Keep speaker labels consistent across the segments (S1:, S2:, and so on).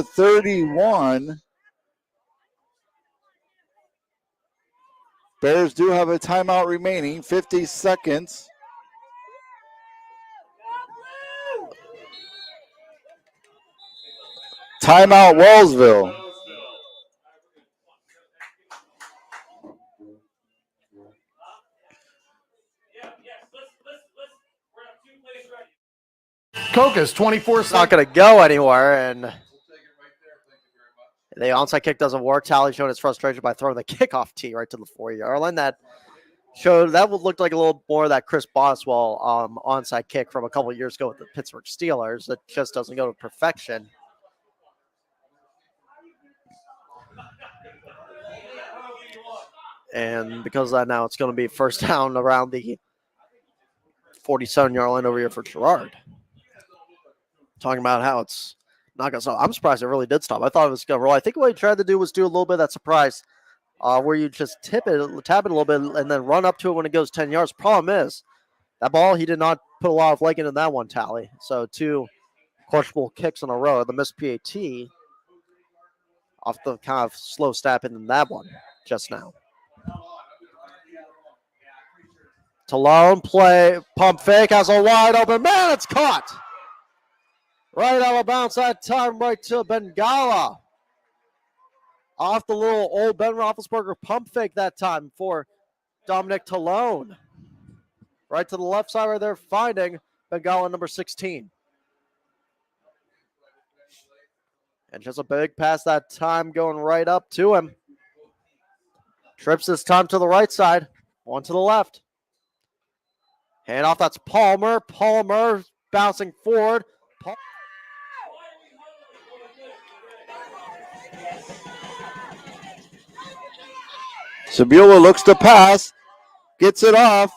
S1: 31. Bears do have a timeout remaining, 50 seconds. Timeout Wallsville.
S2: Cocos, 24.
S3: It's not going to go anywhere, and the onside kick doesn't work. Tally showing his frustration by throwing the kickoff tee right to the 4-yard line. That looked like a little more of that Chris Boswell onside kick from a couple of years ago with the Pittsburgh Steelers. It just doesn't go to perfection. And because of that, now it's going to be first down around the 47-yard line over here for Girard. Talking about how it's not going to stop. I'm surprised it really did stop. I thought it was going to roll. I think what he tried to do was do a little bit of that surprise where you just tap it a little bit, and then run up to it when it goes 10 yards. Problem is, that ball, he did not put a lot of leg into that one, Tally. So 2 questionable kicks in a row. The missed PAT off the kind of slow snap in that one just now. Talone play, pump fake, has a wide open man. It's caught. Right out of bounds that time, right to Bengala. Off the little old Ben Roethlisberger pump fake that time for Dominic Talone. Right to the left side where they're finding Bengala number 16. And just a big pass that time going right up to him. Trips this time to the right side, one to the left. Hand off, that's Palmer. Palmer bouncing forward.
S1: Sabula looks to pass, gets it off.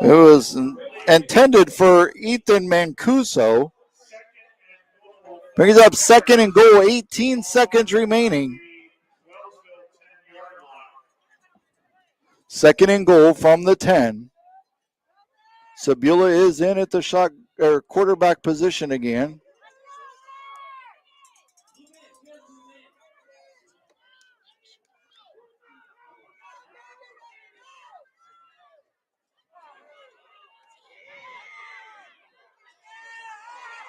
S1: It was intended for Ethan Mancuso. Brings up 2nd and goal, 18 seconds remaining. 2nd and goal from the 10. Sabula is in at the quarterback position again.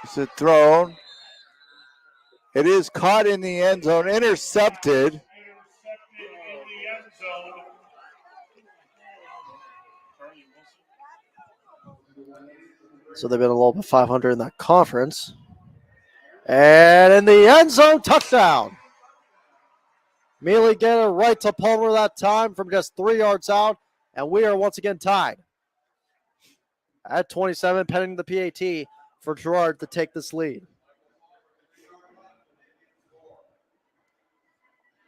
S1: It's a thrown. It is caught in the end zone, intercepted.
S3: So they've been a little bit 500 in that conference. And in the end zone, touchdown. Mealy get it right to Palmer that time from just 3 yards out. And we are once again tied at 27, pending the PAT for Girard to take this lead.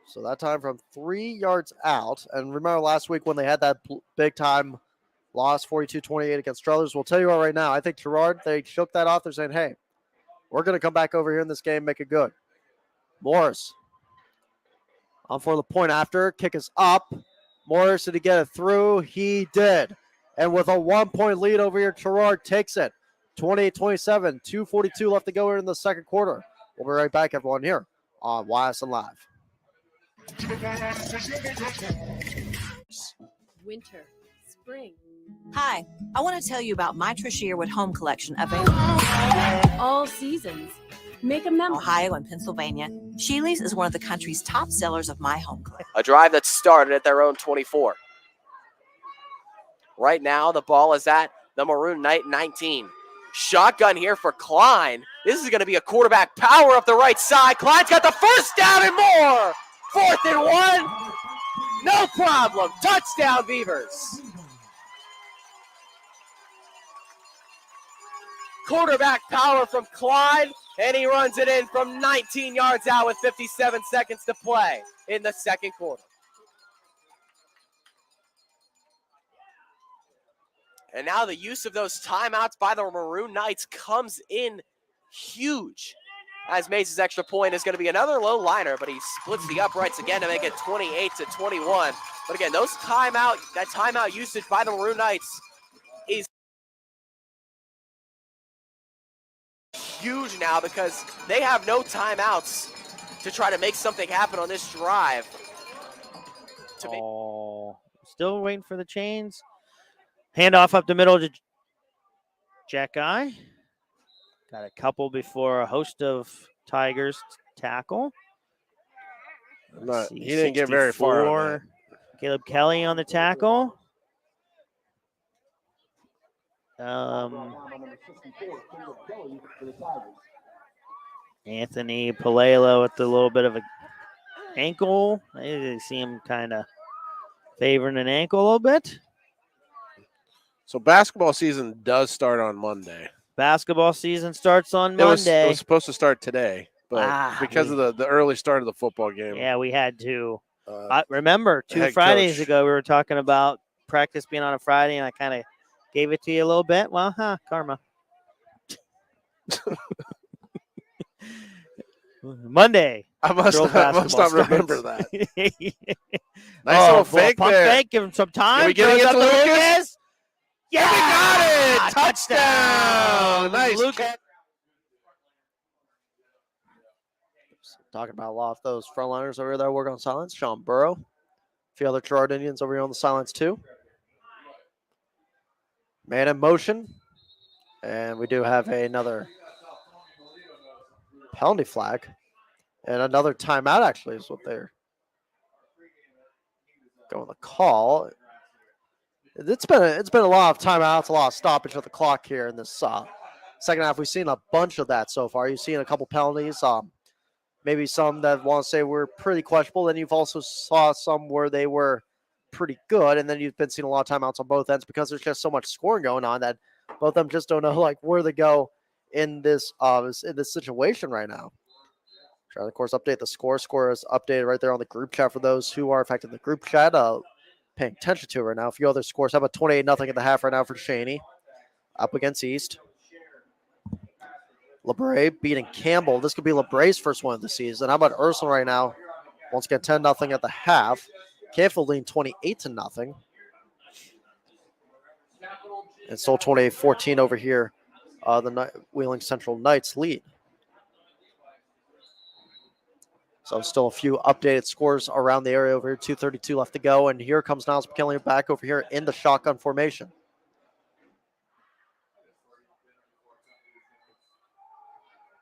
S3: So that time from 3 yards out. And remember last week when they had that big time loss, 42-28 against Struthers. We'll tell you what right now. I think Girard, they shook that off. They're saying, hey, we're going to come back over here in this game, make it good. Morris on for the point after. Kick is up. Morris, did he get it through? He did. And with a 1-point lead over here, Girard takes it. 28-27, 2:42 left to go here in the second quarter. We'll be right back, everyone, here on YSN Live.
S4: Winter, spring.
S5: Hi, I want to tell you about my Trisha Yearwood home collection available
S4: all seasons. Make them number.
S5: Ohio and Pennsylvania. Sheely's is one of the country's top sellers of my home collection.
S6: A drive that started at their own 24. Right now, the ball is at the Maroon Knight 19. Shotgun here for Klein. This is going to be a quarterback power up the right side. Klein's got the first down and more. 4th and 1. No problem. Touchdown, Beavers. Quarterback power from Klein, and he runs it in from 19 yards out with 57 seconds to play in the second quarter. And now the use of those timeouts by the Maroon Knights comes in huge. As Mace's extra point is going to be another low liner, but he splits the uprights again to make it 28-21. But again, that timeout usage by the Maroon Knights huge now because they have no timeouts to try to make something happen on this drive.
S2: Still waiting for the chains. Handoff up the middle to Jack Eye. Got a couple before a host of Tigers tackle.
S7: He didn't get very far on that.
S2: Caleb Kelly on the tackle. Anthony Palelo with a little bit of an ankle. I see him kind of favoring an ankle a little bit.
S7: So basketball season does start on Monday.
S2: Basketball season starts on Monday.
S7: It was supposed to start today, but because of the early start of the football game.
S2: Yeah, we had to. Remember, 2 Fridays ago, we were talking about practice being on a Friday, and I kind of gave it to you a little bit. Well, karma. Monday.
S7: I must not remember that. Nice little fake
S2: pump
S7: there.
S2: Fake, give him some time.
S7: Can we get it to Lucas?
S2: Yeah,
S7: we got it. Touchdown. Nice.
S2: Lucas.
S3: Talking about a lot of those frontliners over there working on silence. Sean Burrow. A few other Girard Indians over here on the silence too. Man in motion. And we do have another penalty flag. And another timeout actually is what they're going to call. It's been a lot of timeouts, a lot of stoppage of the clock here in this second half. We've seen a bunch of that so far. You've seen a couple penalties. Maybe some that want to say were pretty questionable. Then you've also saw some where they were pretty good. And then you've been seeing a lot of timeouts on both ends because there's just so much scoring going on that both of them just don't know where to go in this situation right now. Trying to, of course, update the score. Score is updated right there on the group chat for those who are affected in the group chat. Paying attention to it right now. A few other scores. How about 28-0 at the half right now for Cheney. Up against East. LeBray beating Campbell. This could be LeBray's first one of the season. How about Ursuline right now? Once again, 10-0 at the half. Canfield leading 28-0. And still 28-14 over here. The Wheeling Central Knights lead. So still a few updated scores around the area over here. 2:32 left to go. And here comes Niles McKinley back over here in the shotgun formation.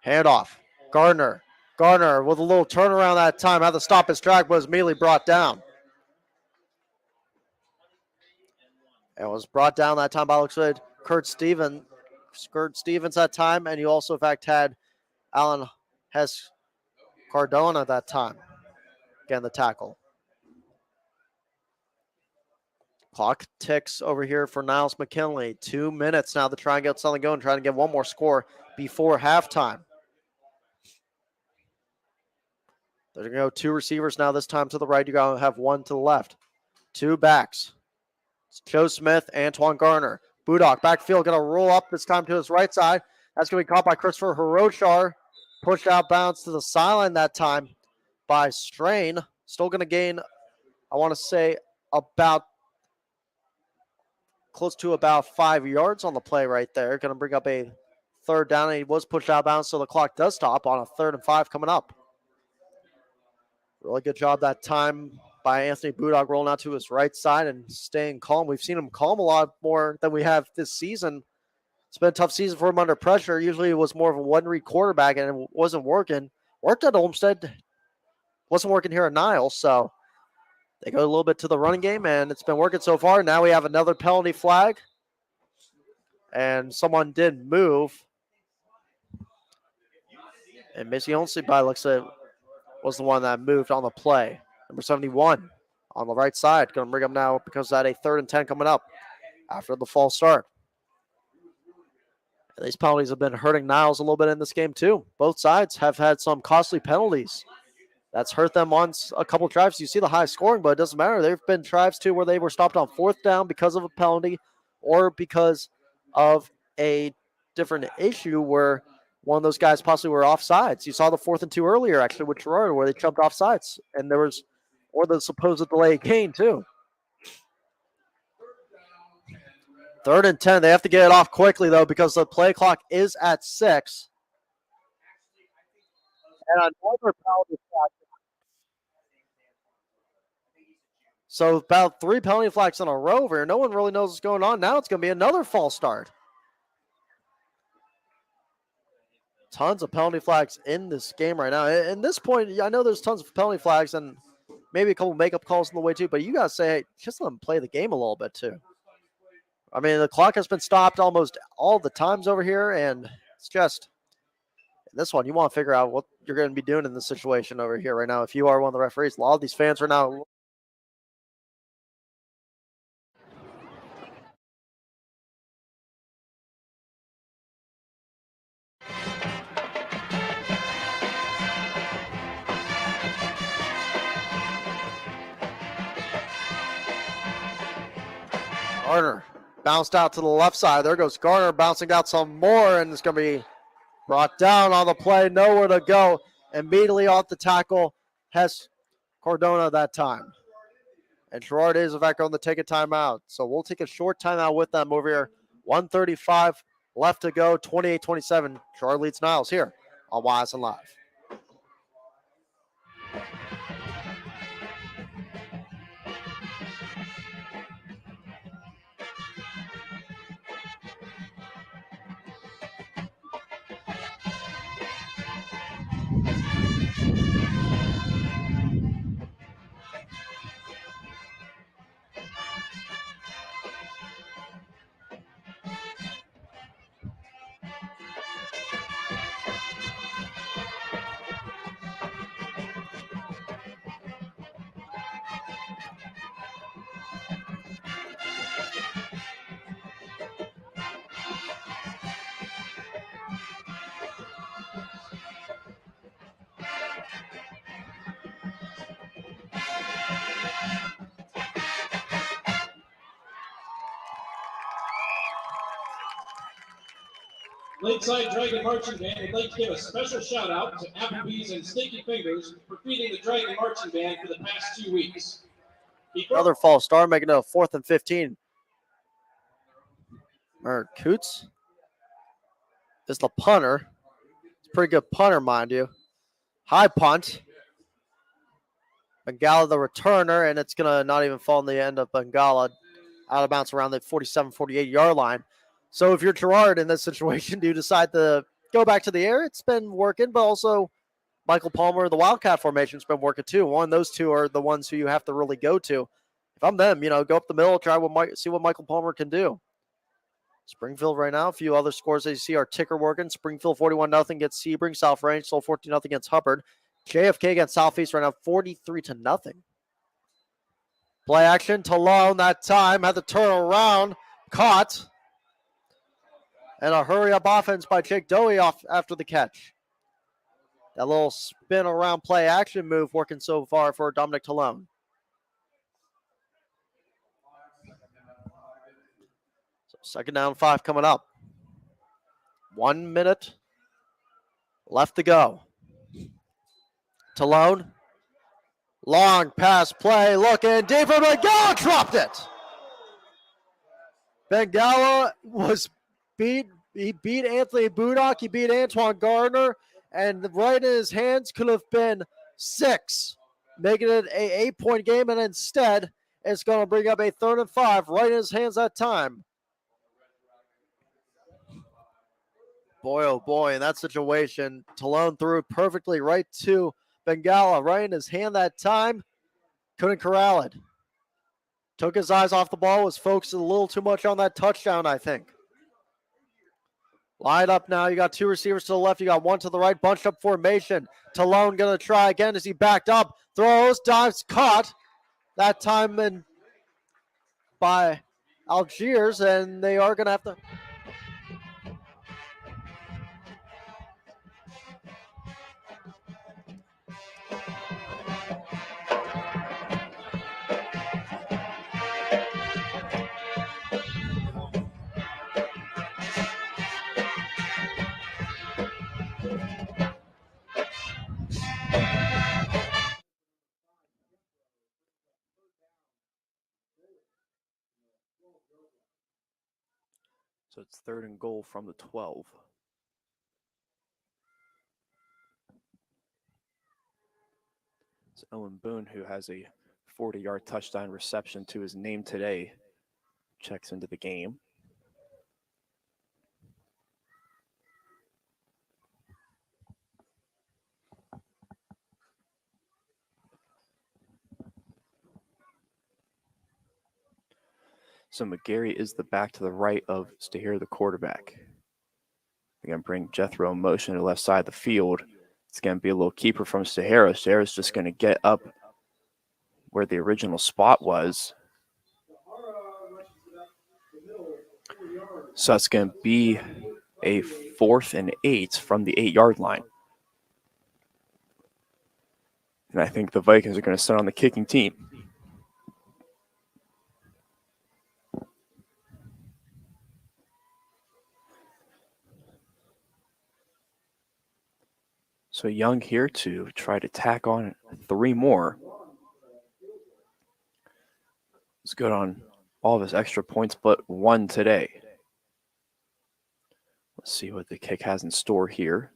S3: Handoff. Gardner. Gardner with a little turnaround that time. Had to stop his track, but was immediately brought down. And was brought down that time by looks like Kurt Stevens that time. And you also, in fact, had Alan Hess Cardona at that time. Again, the tackle. Clock ticks over here for Niles McKinley. 2 minutes now to try and get something going, trying to get one more score before halftime. They're going to go 2 receivers now, this time to the right. You're going to have 1 to the left. 2 backs. It's Joe Smith, Antoine Gardner. Budak, backfield, going to roll up this time to his right side. That's going to be caught by Christopher Hiroshar. Pushed out bounds to the sideline that time by Strain. Still going to gain, I want to say, about close to about 5 yards on the play right there. Going to bring up a third down, and he was pushed out of bounds, so the clock does stop on a 3rd and 5 coming up. Really good job that time by Anthony Budak rolling out to his right side and staying calm. We've seen him calm a lot more than we have this season. It's been a tough season for him under pressure. Usually it was more of a one-read quarterback, and it wasn't working. Worked at Olmsted. Wasn't working here at Niles, so they go a little bit to the running game, and it's been working so far. Now we have another penalty flag, and someone did move. And Missy Olmsted, by looks like, was the one that moved on the play. Number 71 on the right side. Going to bring up now because that a 3rd and 10 coming up after the false start. And these penalties have been hurting Niles a little bit in this game too. Both sides have had some costly penalties. That's hurt them on a couple drives. You see the high scoring, but it doesn't matter. There have been drives too where they were stopped on 4th down because of a penalty or because of a different issue where one of those guys possibly were offsides. You saw the 4th and 2 earlier, actually, with Gerard, where they jumped offsides. And there was, or the supposed delay gain, too. 3rd and 10. They have to get it off quickly, though, because the play clock is at 6. And another penalty flag. So about 3 penalty flags in a row here. No one really knows what's going on. Now it's going to be another false start. Tons of penalty flags in this game right now. At this point, I know there's tons of penalty flags and maybe a couple makeup calls in the way too, but you got to say, hey, just let them play the game a little bit too. I mean, the clock has been stopped almost all the times over here, and it's just this one, you want to figure out what you're going to be doing in this situation over here right now. If you are one of the referees, a lot of these fans are now. Garner bounced out to the left side. There goes Garner bouncing out some more, and it's going to be brought down on the play. Nowhere to go. Immediately off the tackle, Hess Cardona that time. And Gerard is, in fact, going to take a timeout. So we'll take a short timeout with them over here. 1:35 left to go, 28-27. Gerard leads Niles here on YSN Live.
S8: Lakeside Dragon Marching Band would like to give a special shout out to Applebee's and Stinky Fingers for feeding the Dragon Marching Band for the past 2 weeks.
S3: Another false start, making it a 4th and 15. Coots is the punter. It's a pretty good punter, mind you. High punt. Bengala the returner, and it's going to not even fall in the end of Bengala. Out of bounds around the 47, 48-yard line. So if you're Gerard in this situation, do you decide to go back to the air? It's been working, but also Michael Palmer, the Wildcat formation, has been working too. One of those two are the ones who you have to really go to. If I'm them, go up the middle, see what Michael Palmer can do. Springfield right now, a few other scores that you see are ticker working. Springfield 41-0 against Sebring. South Range still 14-0 against Hubbard. JFK against Southeast right now 43-0. Play action, Talone that time had to turn around, caught. And a hurry-up offense by Jake Dowie off after the catch. That little spin around play action move working so far for Dominic Talone. So 2nd down, 5 coming up. 1 minute left to go. Talone. Long pass play, looking deeper. Bengala dropped it. Bengala was beat. He beat Anthony Budock. He beat Antoine Gardner. And right in his hands could have been 6, making it a 8-point game. And instead, it's going to bring up a 3rd and 5 right in his hands that time. Boy, oh boy, in that situation, Talone threw it perfectly right to Bengala, right in his hand that time. Couldn't corral it. Took his eyes off the ball, was focused a little too much on that touchdown, I think. Line up now. You got 2 receivers to the left. You got 1 to the right. Bunched up formation. Talone going to try again as he backed up. Throws, dives, caught. That time by Algiers, and they are going to have to.
S2: So it's 3rd and goal from the 12.
S9: It's Owen Boone, who has a 40-yard touchdown reception to his name today, checks into the game. So McGarry is the back to the right of Stahir, the quarterback. They're going to bring Jethro in motion to the left side of the field. It's going to be a little keeper from Stahira. Stahira's just going to get up where the original spot was. So it's going to be a 4th and 8 from the 8-yard line. And I think the Vikings are going to sit on the kicking team. So Young here to try to tack on 3 more. He's good on all of his extra points but 1 today. Let's see what the kick has in store here.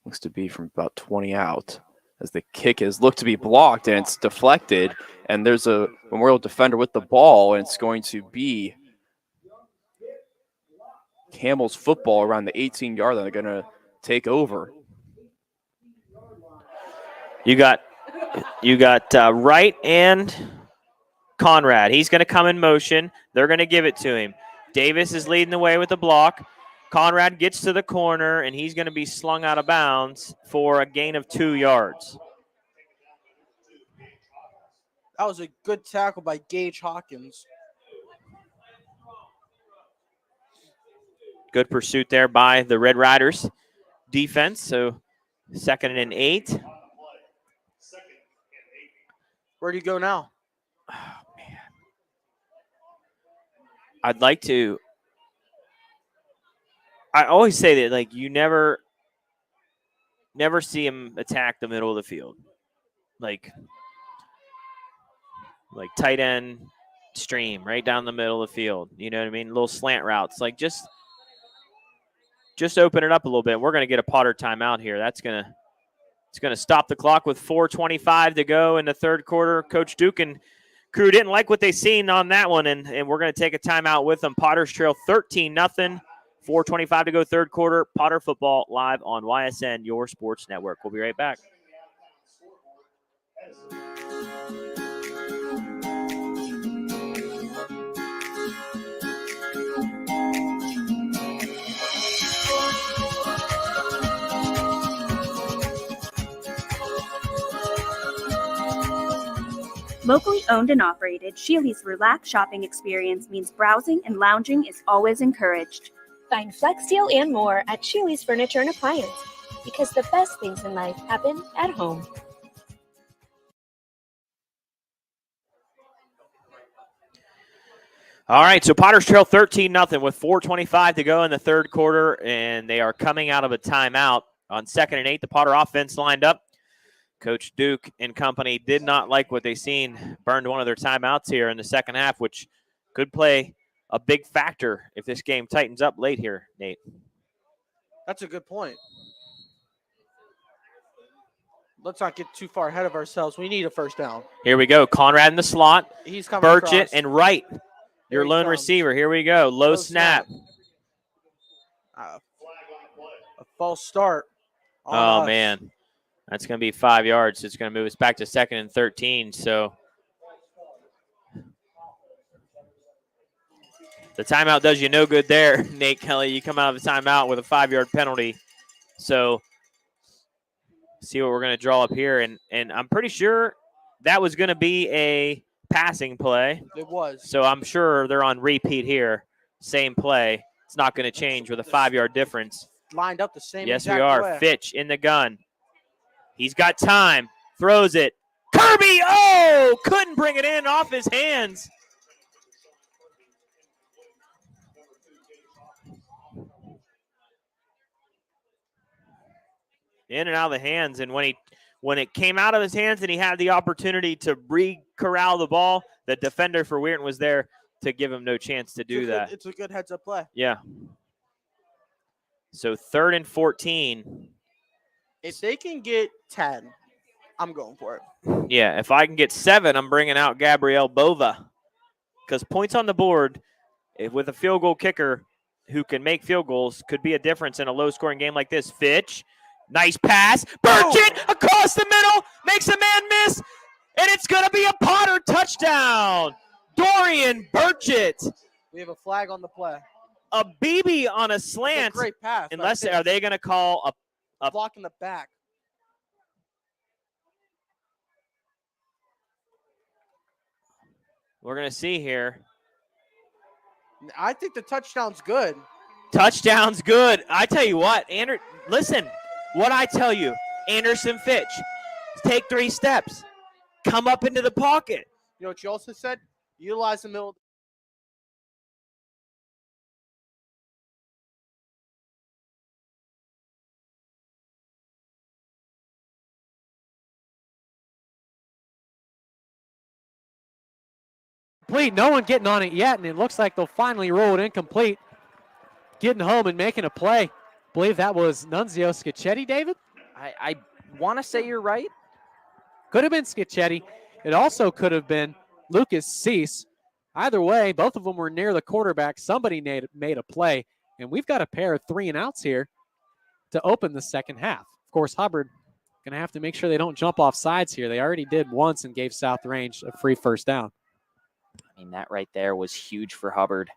S9: Looks to be from about 20 out. As the kick is looked to be blocked and it's deflected. And there's a Memorial defender with the ball, and it's going to be Campbell's football around the 18-yard line. They're going to take over.
S2: You got Wright and Conrad. He's going to come in motion. They're going to give it to him. Davis is leading the way with the block. Conrad gets to the corner, and he's going to be slung out of bounds for a gain of 2 yards.
S10: That was a good tackle by Gage Hawkins.
S2: Good pursuit there by the Red Riders defense. So 2nd and 8.
S10: Where do you go now?
S2: Oh, man. I'd like to. I always say that, like, you never see him attack the middle of the field. Like tight end stream right down the middle of the field. You know what I mean? Little slant routes. Like, just open it up a little bit. We're going to get a Potter timeout here. It's going to stop the clock with 4:25 to go in the third quarter. Coach Duke and crew didn't like what they seen on that one, and we're going to take a timeout with them. Potters trail 13-0. 4:25 to go third quarter. Potter football live on YSN, your sports network. We'll be right back.
S11: Locally owned and operated, Sheely's relaxed shopping experience means browsing and lounging is always encouraged.
S12: Find Flex Deal and more at Sheely's Furniture and Appliance, because the best things in life happen at home.
S2: All right, so Potters trail 13-0 with 4:25 to go in the third quarter, and they are coming out of a timeout on 2nd and 8. The Potter offense lined up. Coach Duke and company did not like what they seen, burned one of their timeouts here in the second half, which could play a big factor if this game tightens up late here, Nate.
S10: That's a good point. Let's not get too far ahead of ourselves. We need a first down.
S2: Here we go. Conrad in the slot.
S10: He's coming
S2: Burchett
S10: across.
S2: and Wright, your lone receiver. Here we go. Low snap.
S10: A false start.
S2: Oh, man. That's going to be 5 yards. It's going to move us back to 2nd and 13. So the timeout does you no good there, Nate Kelly. You come out of the timeout with a 5-yard penalty. So see what we're going to draw up here. And I'm pretty sure that was going to be a passing play.
S10: It was.
S2: So I'm sure they're on repeat here. Same play. It's not going to change with a 5-yard difference.
S10: Lined up the same
S2: Yes,
S10: exact
S2: we are.
S10: way.
S2: Fitch in the gun. He's got time. Throws it. Kirby! Oh! Couldn't bring it in off his hands. In and out of the hands. And when it came out of his hands and he had the opportunity to re-corral the ball, the defender for Weirton was there to give him no chance to do that.
S10: It's a good heads-up play.
S2: Yeah. So 3rd and 14.
S10: If they can get 10, I'm going for it.
S2: Yeah, if I can get 7, I'm bringing out Gabrielle Bova. Because points on the board with a field goal kicker who can make field goals could be a difference in a low-scoring game like this. Fitch, nice pass. Burchett across the middle, makes a man miss, and it's going to be a Potter touchdown. Dorian Burchett.
S10: We have a flag on the play.
S2: A BB on a slant.
S10: A great pass.
S2: Unless, are they going to call a
S10: block in the back?
S2: We're going to see here.
S10: I think the touchdown's good.
S2: Touchdown's good. I tell you what, listen, what I tell you, Anderson Fitch, take 3 steps, come up into the pocket.
S10: You know what you also said? Utilize the middle.
S13: Complete. No one getting on it yet, and it looks like they'll finally roll it incomplete. Getting home and making a play. Believe that was Nunzio Scicchetti, David?
S14: I want to say you're right.
S13: Could have been Scicchetti. It also could have been Lucas Cease. Either way, both of them were near the quarterback. Somebody made a play, and we've got a pair of 3-and-outs here to open the second half. Of course, Hubbard going to have to make sure they don't jump off sides here. They already did once and gave South Range a free first down.
S14: I mean, that right there was huge for Hubbard.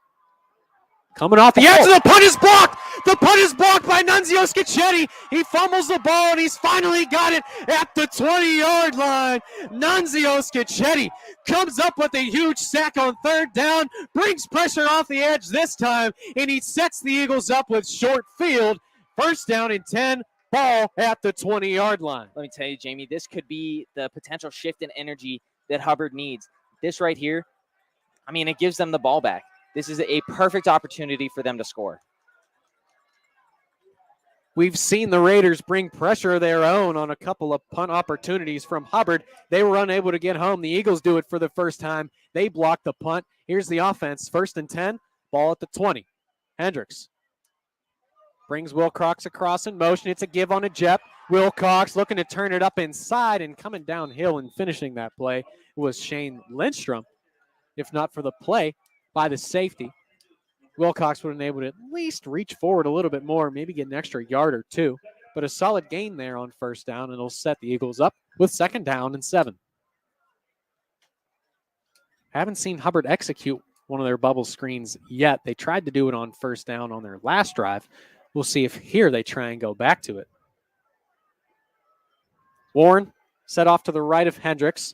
S13: Coming off the edge, and the punt is blocked! The punt is blocked by Nunzio Scicchetti. He fumbles the ball, and he's finally got it at the 20-yard line. Nunzio Scicchetti comes up with a huge sack on 3rd down, brings pressure off the edge this time, and he sets the Eagles up with short field. 1st down and 10, ball at the 20-yard line.
S14: Let me tell you, Jamie, this could be the potential shift in energy that Hubbard needs. This right here, I mean, it gives them the ball back. This is a perfect opportunity for them to score.
S13: We've seen the Raiders bring pressure of their own on a couple of punt opportunities from Hubbard. They were unable to get home. The Eagles do it for the first time. They block the punt. Here's the offense. 1st and 10, ball at the 20. Hendricks brings Wilcox across in motion. It's a give on a jet. Wilcox looking to turn it up inside, and coming downhill and finishing that play was Shane Lindstrom. If not for the play by the safety, Wilcox would have been able to at least reach forward a little bit more, maybe get an extra yard or 2. But a solid gain there on 1st down, and it'll set the Eagles up with 2nd down and 7. Haven't seen Hubbard execute one of their bubble screens yet. They tried to do it on 1st down on their last drive. We'll see if here they try and go back to it. Warren set off to the right of Hendricks.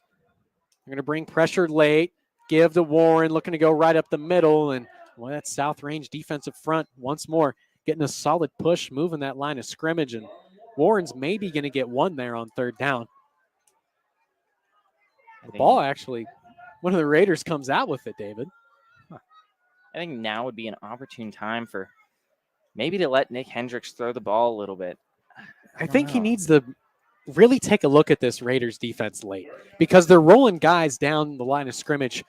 S13: They're going to bring pressure late. Give to Warren, looking to go right up the middle, and well, that South Range defensive front once more getting a solid push, moving that line of scrimmage, and Warren's maybe going to get 1 there on 3rd down. The ball actually, one of the Raiders comes out with it, David.
S14: I think now would be an opportune time for maybe to let Nick Hendricks throw the ball a little bit.
S13: I think he needs to really take a look at this Raiders defense late, because they're rolling guys down the line of scrimmage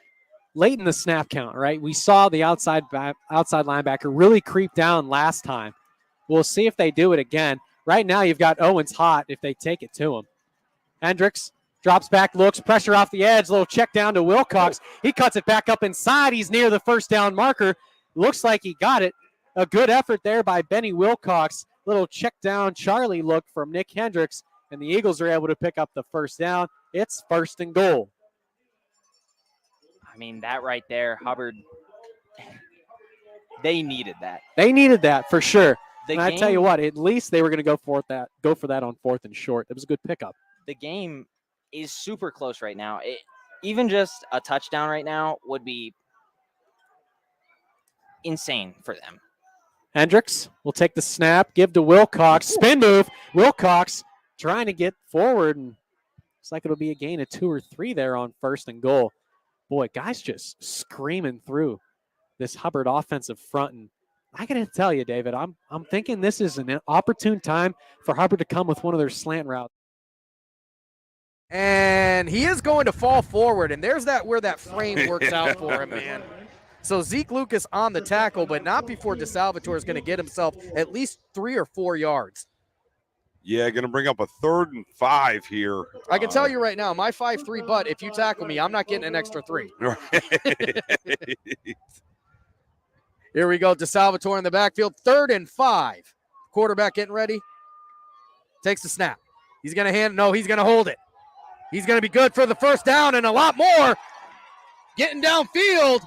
S13: late in the snap count, right? We saw the outside linebacker really creep down last time. We'll see if they do it again. Right now, you've got Owens hot if they take it to him. Hendricks drops back, looks, pressure off the edge, little check down to Wilcox. He cuts it back up inside. He's near the 1st down marker. Looks like he got it. A good effort there by Benny Wilcox. Little check down Charlie look from Nick Hendricks, and the Eagles are able to pick up the 1st down. It's 1st and goal.
S14: I mean, that right there, Hubbard, they needed that.
S13: They needed that for sure.
S14: The
S13: and I tell you what, at least they were going to go for that on 4th and short. It was a good pickup.
S14: The game is super close right now. Even just a touchdown right now would be insane for them.
S13: Hendricks will take the snap, give to Wilcox, spin move. Wilcox trying to get forward, and looks like it'll be a gain of 2 or 3 there on 1st and goal. Boy, guys just screaming through this Hubbard offensive front. And I got to tell you, David, I'm thinking this is an opportune time for Hubbard to come with one of their slant routes.
S15: And he is going to fall forward, and there's where that frame works out for him, man. So Zeke Lucas on the tackle, but not before DeSalvatore is going to get himself at least 3 or 4 yards.
S16: Yeah, going to bring up a 3rd and 5 here.
S15: I can tell you right now, my 5'3", but if you tackle me, I'm not getting an extra 3. Here we go. DeSalvatore in the backfield. 3rd and 5. Quarterback getting ready. Takes the snap. He's going to hand. No, he's going to hold it. He's going to be good for the first down and a lot more. Getting downfield.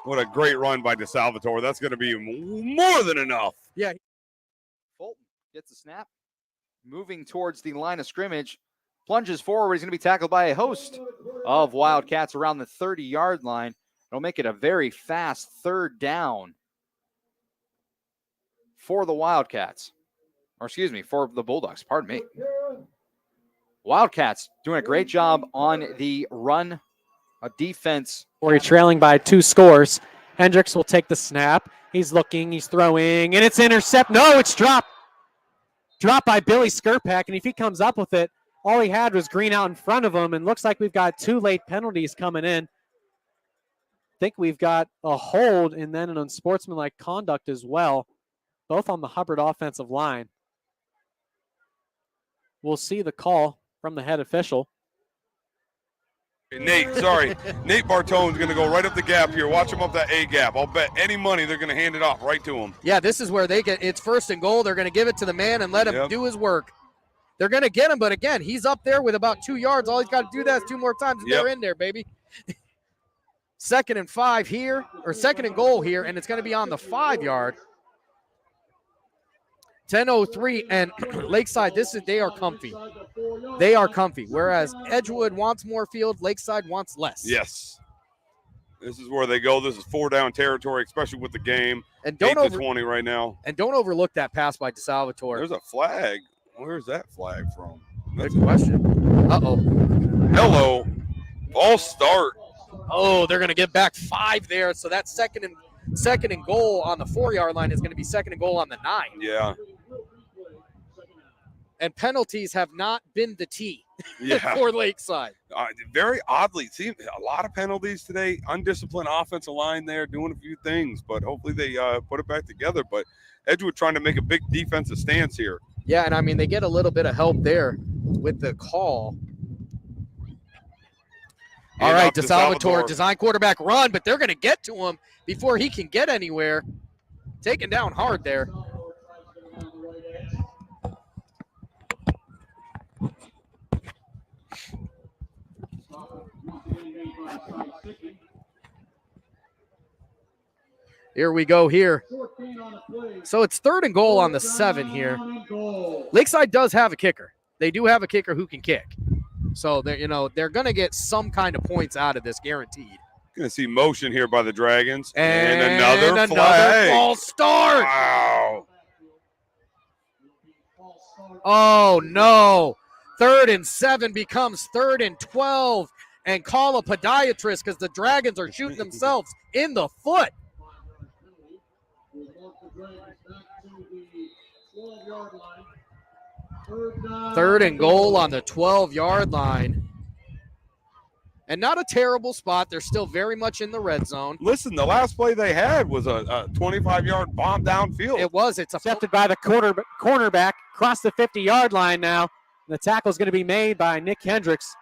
S16: What a great run by DeSalvatore. That's going to be more than enough.
S15: Yeah.
S17: Fulton gets the snap. Moving towards the line of scrimmage. Plunges forward. He's going to be tackled by a host of Wildcats around the 30-yard line. It'll make it a very fast 3rd down for the Wildcats. Or excuse me, for the Bulldogs. Pardon me. Wildcats doing a great job on the run defense.
S13: Or you're trailing by 2 scores. Hendricks will take the snap. He's looking, he's throwing, and it's intercept. No, it's dropped. Dropped by Billy Skirpak, and if he comes up with it, all he had was green out in front of him, and looks like we've got 2 late penalties coming in. I think we've got a hold and then an unsportsmanlike conduct as well, both on the Hubbard offensive line. We'll see the call from the head official.
S16: Nate, sorry. Nate Bartone's going to go right up the gap here. Watch him up that A gap. I'll bet any money they're going to hand it off right to him.
S15: Yeah, this is where they get it's 1st and goal. They're going to give it to the man and let him do his work. They're going to get him, but again, he's up there with about 2 yards. All he's got to do that is 2 more times, and they're in there, baby. 2nd and 5 here, or 2nd and goal here, and it's going to be on the 5-yard. 10:03 and Lakeside. They are comfy. They are comfy. Whereas Edgewood wants more field, Lakeside wants less.
S16: Yes. This is where they go. This is 4-down territory, especially with the game.
S15: And don't
S16: 8-20 right now.
S15: And don't overlook that pass by DeSalvatore.
S16: There's a flag. Where's that flag from?
S15: Good question. Uh-oh.
S16: Hello. False start.
S15: Oh, they're going to get back 5 there. So that's second and goal on the 4-yard line is going to be 2nd and goal on the 9.
S16: Yeah.
S15: And penalties have not been the T
S16: Yeah.
S15: for Lakeside.
S16: Very oddly, see a lot of penalties today. Undisciplined offensive line there doing a few things, but hopefully they put it back together. But Edgewood trying to make a big defensive stance here.
S15: Yeah, and I mean, they get a little bit of help there with the call. All right, DeSalvatore, design quarterback run, but they're going to get to him before he can get anywhere. Taken down hard there. Here we go here. So it's 3rd and goal on the 7 here. Lakeside does have a kicker. They do have a kicker who can kick. So they're going to get some kind of points out of this, guaranteed.
S16: Going to see motion here by the Dragons.
S15: And
S16: another flag.
S15: False start.
S16: Wow.
S15: Oh, no. 3rd and 7 becomes 3rd and 12. And call a podiatrist because the Dragons are shooting themselves in the foot. 3rd and goal on the 12-yard line. And not a terrible spot. They're still very much in the red zone.
S16: Listen, the last play they had was a 25-yard bomb downfield.
S15: It was. It's
S13: accepted by the cornerback across the 50-yard line now. The tackle is going to be made by Nick Hendricks.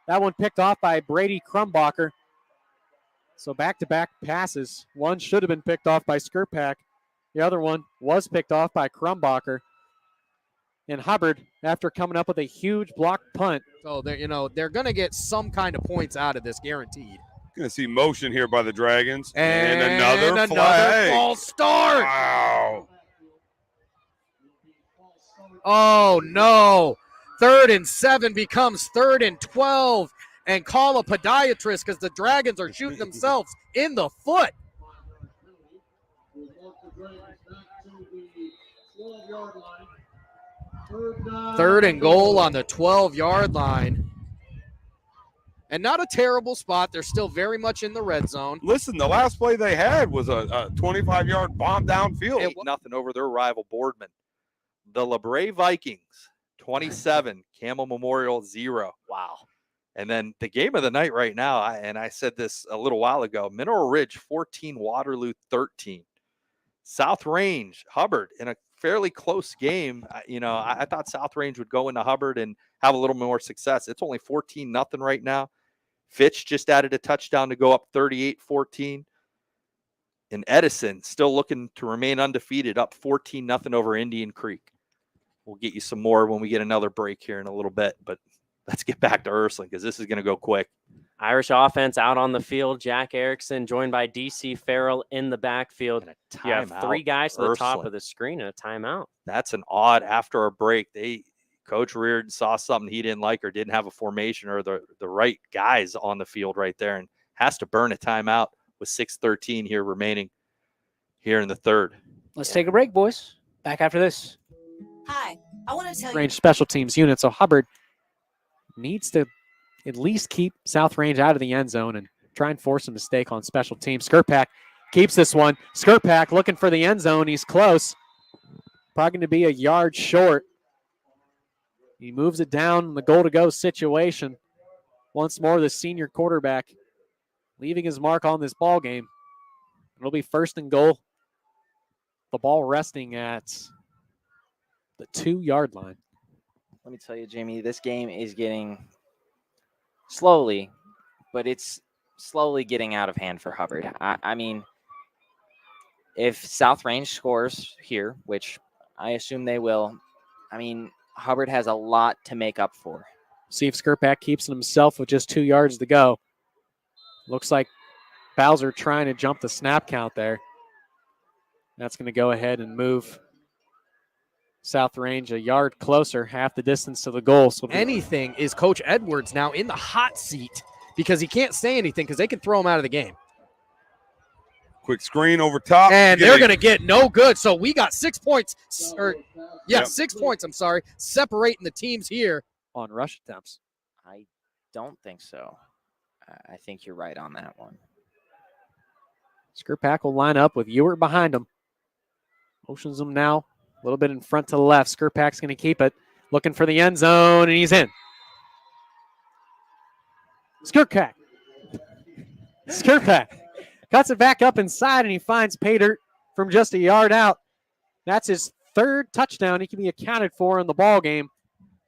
S13: That one picked off by Brady Crumbacher. So back-to-back passes. One should have been picked off by Skirpak. The other one was picked off by Crumbacher. And Hubbard, after coming up with a huge block punt.
S15: So they're going to get some kind of points out of this, guaranteed.
S16: Going to see motion here by the Dragons.
S15: And
S16: another flag.
S15: False start.
S16: Wow.
S15: Oh, no. 3rd and 7 becomes 3rd and 12. And call a podiatrist because the Dragons are shooting themselves in the foot. Third and goal on the 12-yard line. And not a terrible spot. They're still very much in the red zone.
S16: Listen, the last play they had was a 25-yard bomb downfield.
S18: 8-0 over their rival Boardman. The LeBray Vikings, 27. Camel Memorial, 0.
S14: Wow.
S18: And then the game of the night right now, I said this a little while ago, Mineral Ridge, 14. Waterloo, 13. South Range, Hubbard, in a fairly close game. I thought South Range would go into Hubbard and have a little more success. It's only 14-0 right now. Fitch just added a touchdown to go up 38-14. And Edison still looking to remain undefeated, up 14-0 over Indian Creek. We'll get you some more when we get another break here in a little bit, but let's get back to Ursuline because this is going to go quick.
S19: Irish offense out on the field. Jack Erickson joined by DC Farrell in the backfield. You have three guys to the top of the screen and a timeout.
S18: That's an odd after a break. Coach Reardon saw something he didn't like or didn't have a formation or the right guys on the field right there and has to burn a timeout with 6:13 here remaining here in the third.
S13: Let's take a break, boys. Back after this.
S5: Hi, I want to tell you.
S13: Range special teams unit. So Hubbard needs to at least keep South Range out of the end zone and try and force a mistake on special teams. Skirpak keeps this one. Skirpak looking for the end zone. He's close. Probably going to be a yard short. He moves it down in the goal-to-go situation. Once more, the senior quarterback leaving his mark on this ball game. It'll be 1st and goal. The ball resting at the 2-yard line.
S14: Let me tell you, Jamie, this game is getting slowly, but it's slowly getting out of hand for Hubbard. I mean, if South Range scores here, which I assume they will, I mean, Hubbard has a lot to make up for.
S13: See if Skirpak keeps it himself with just 2 yards to go. Looks like Bowser trying to jump the snap count there. That's going to go ahead and move South Range a yard closer, half the distance to the goal. So
S15: anything is Coach Edwards now in the hot seat because he can't say anything because they can throw him out of the game.
S16: Quick screen over top.
S15: And they're going to get no good. So we got 6 points, 6 points, I'm sorry, separating the teams here.
S13: On rush attempts.
S14: I don't think so. I think you're right on that one.
S13: Skirpak will line up with Ewert behind him. Motions him now a little bit in front to the left. Skirpak's going to keep it. Looking for the end zone, and he's in. Skirpak cuts it back up inside, and he finds Paydirt from just a yard out. That's his 3rd touchdown he can be accounted for in the ball game.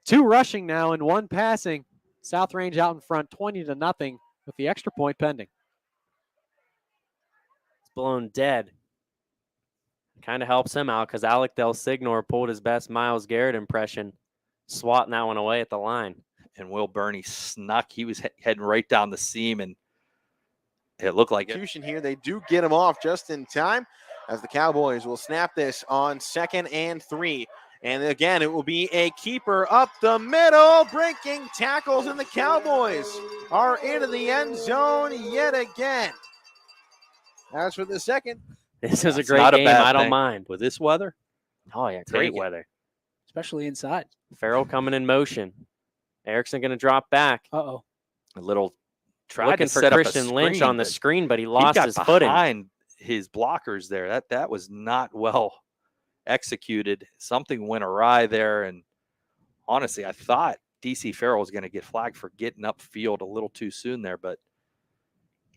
S13: 2 rushing now and 1 passing. South Range out in front, 20-0 with the extra point pending.
S19: It's blown dead. Kind of helps him out because Alec Del Signor pulled his best Myles Garrett impression, swatting that one away at the line.
S18: And Will Burney snuck. He was heading right down the seam, and it looked like it.
S20: Here, they do get him off just in time as the Cowboys will snap this on 2nd and 3. And again, it will be a keeper up the middle, breaking tackles, and the Cowboys are into the end zone yet again. As for the second.
S19: This is a great game. I don't mind.
S18: With this weather?
S19: Oh, yeah, great weather.
S13: Especially inside.
S19: Farrell coming in motion. Erickson going to drop back.
S13: Uh-oh.
S18: A little tried
S19: looking
S18: to
S19: for
S18: set
S19: Christian
S18: up a
S19: Lynch
S18: screen,
S19: on the
S18: but
S19: screen, but he lost
S18: got
S19: his footing.
S18: Behind his blockers there. That was not well executed. Something went awry there, and honestly, I thought DC Farrell was going to get flagged for getting upfield a little too soon there, but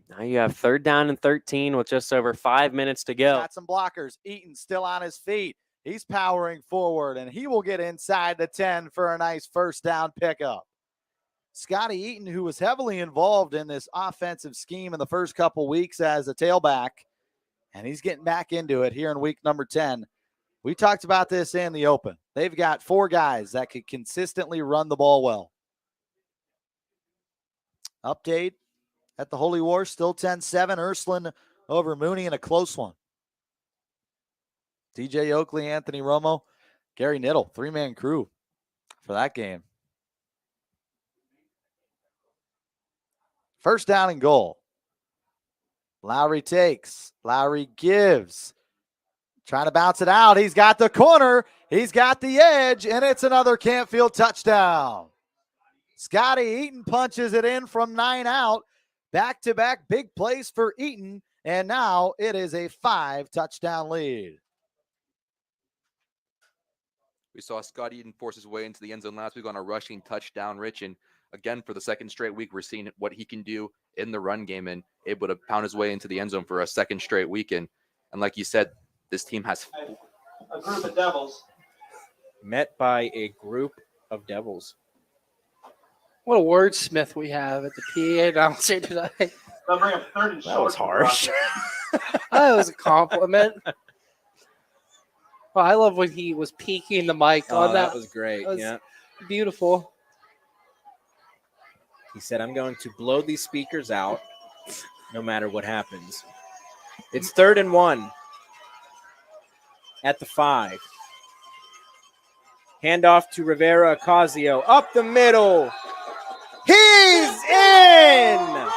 S19: now you have 3rd down and 13 with just over 5 minutes to go.
S21: Got some blockers. Eaton still on his feet. He's powering forward, and he will get inside the 10 for a nice 1st down pickup. Scotty Eaton, who was heavily involved in this offensive scheme in the first couple weeks as a tailback, and he's getting back into it here in week number 10. We talked about this in the open. They've got 4 guys that could consistently run the ball well. Update at the Holy War, still 10-7. Ursuline over Mooney in a close one. DJ Oakley, Anthony Romo, Gary Niddle, 3-man crew for that game. 1st down and goal. Lowry takes. Lowry gives. Trying to bounce it out. He's got the corner. He's got the edge, and it's another Campfield touchdown. Scotty Eaton punches it in from 9 out. Back-to-back big plays for Eaton, and now it is a 5-touchdown lead.
S22: We saw Scott Eaton force his way into the end zone last week on a rushing touchdown, Rich. And again, for the 2nd straight week, we're seeing what he can do in the run game and able to pound his way into the end zone for a 2nd straight weekend. And like you said, this team has
S8: a group of devils.
S1: Met by a group of devils.
S10: What a wordsmith we have at the PA announcer tonight.
S8: They'll bring up third and short.
S1: That was harsh.
S10: That was a compliment. Well, I love when he was peeking the mic on that.
S1: That was great.
S10: That was
S1: yeah.
S10: beautiful.
S1: He said, I'm going to blow these speakers out no matter what happens. It's 3rd and 1 at the 5. Handoff to Rivera Ocasio. Up the middle. He's in.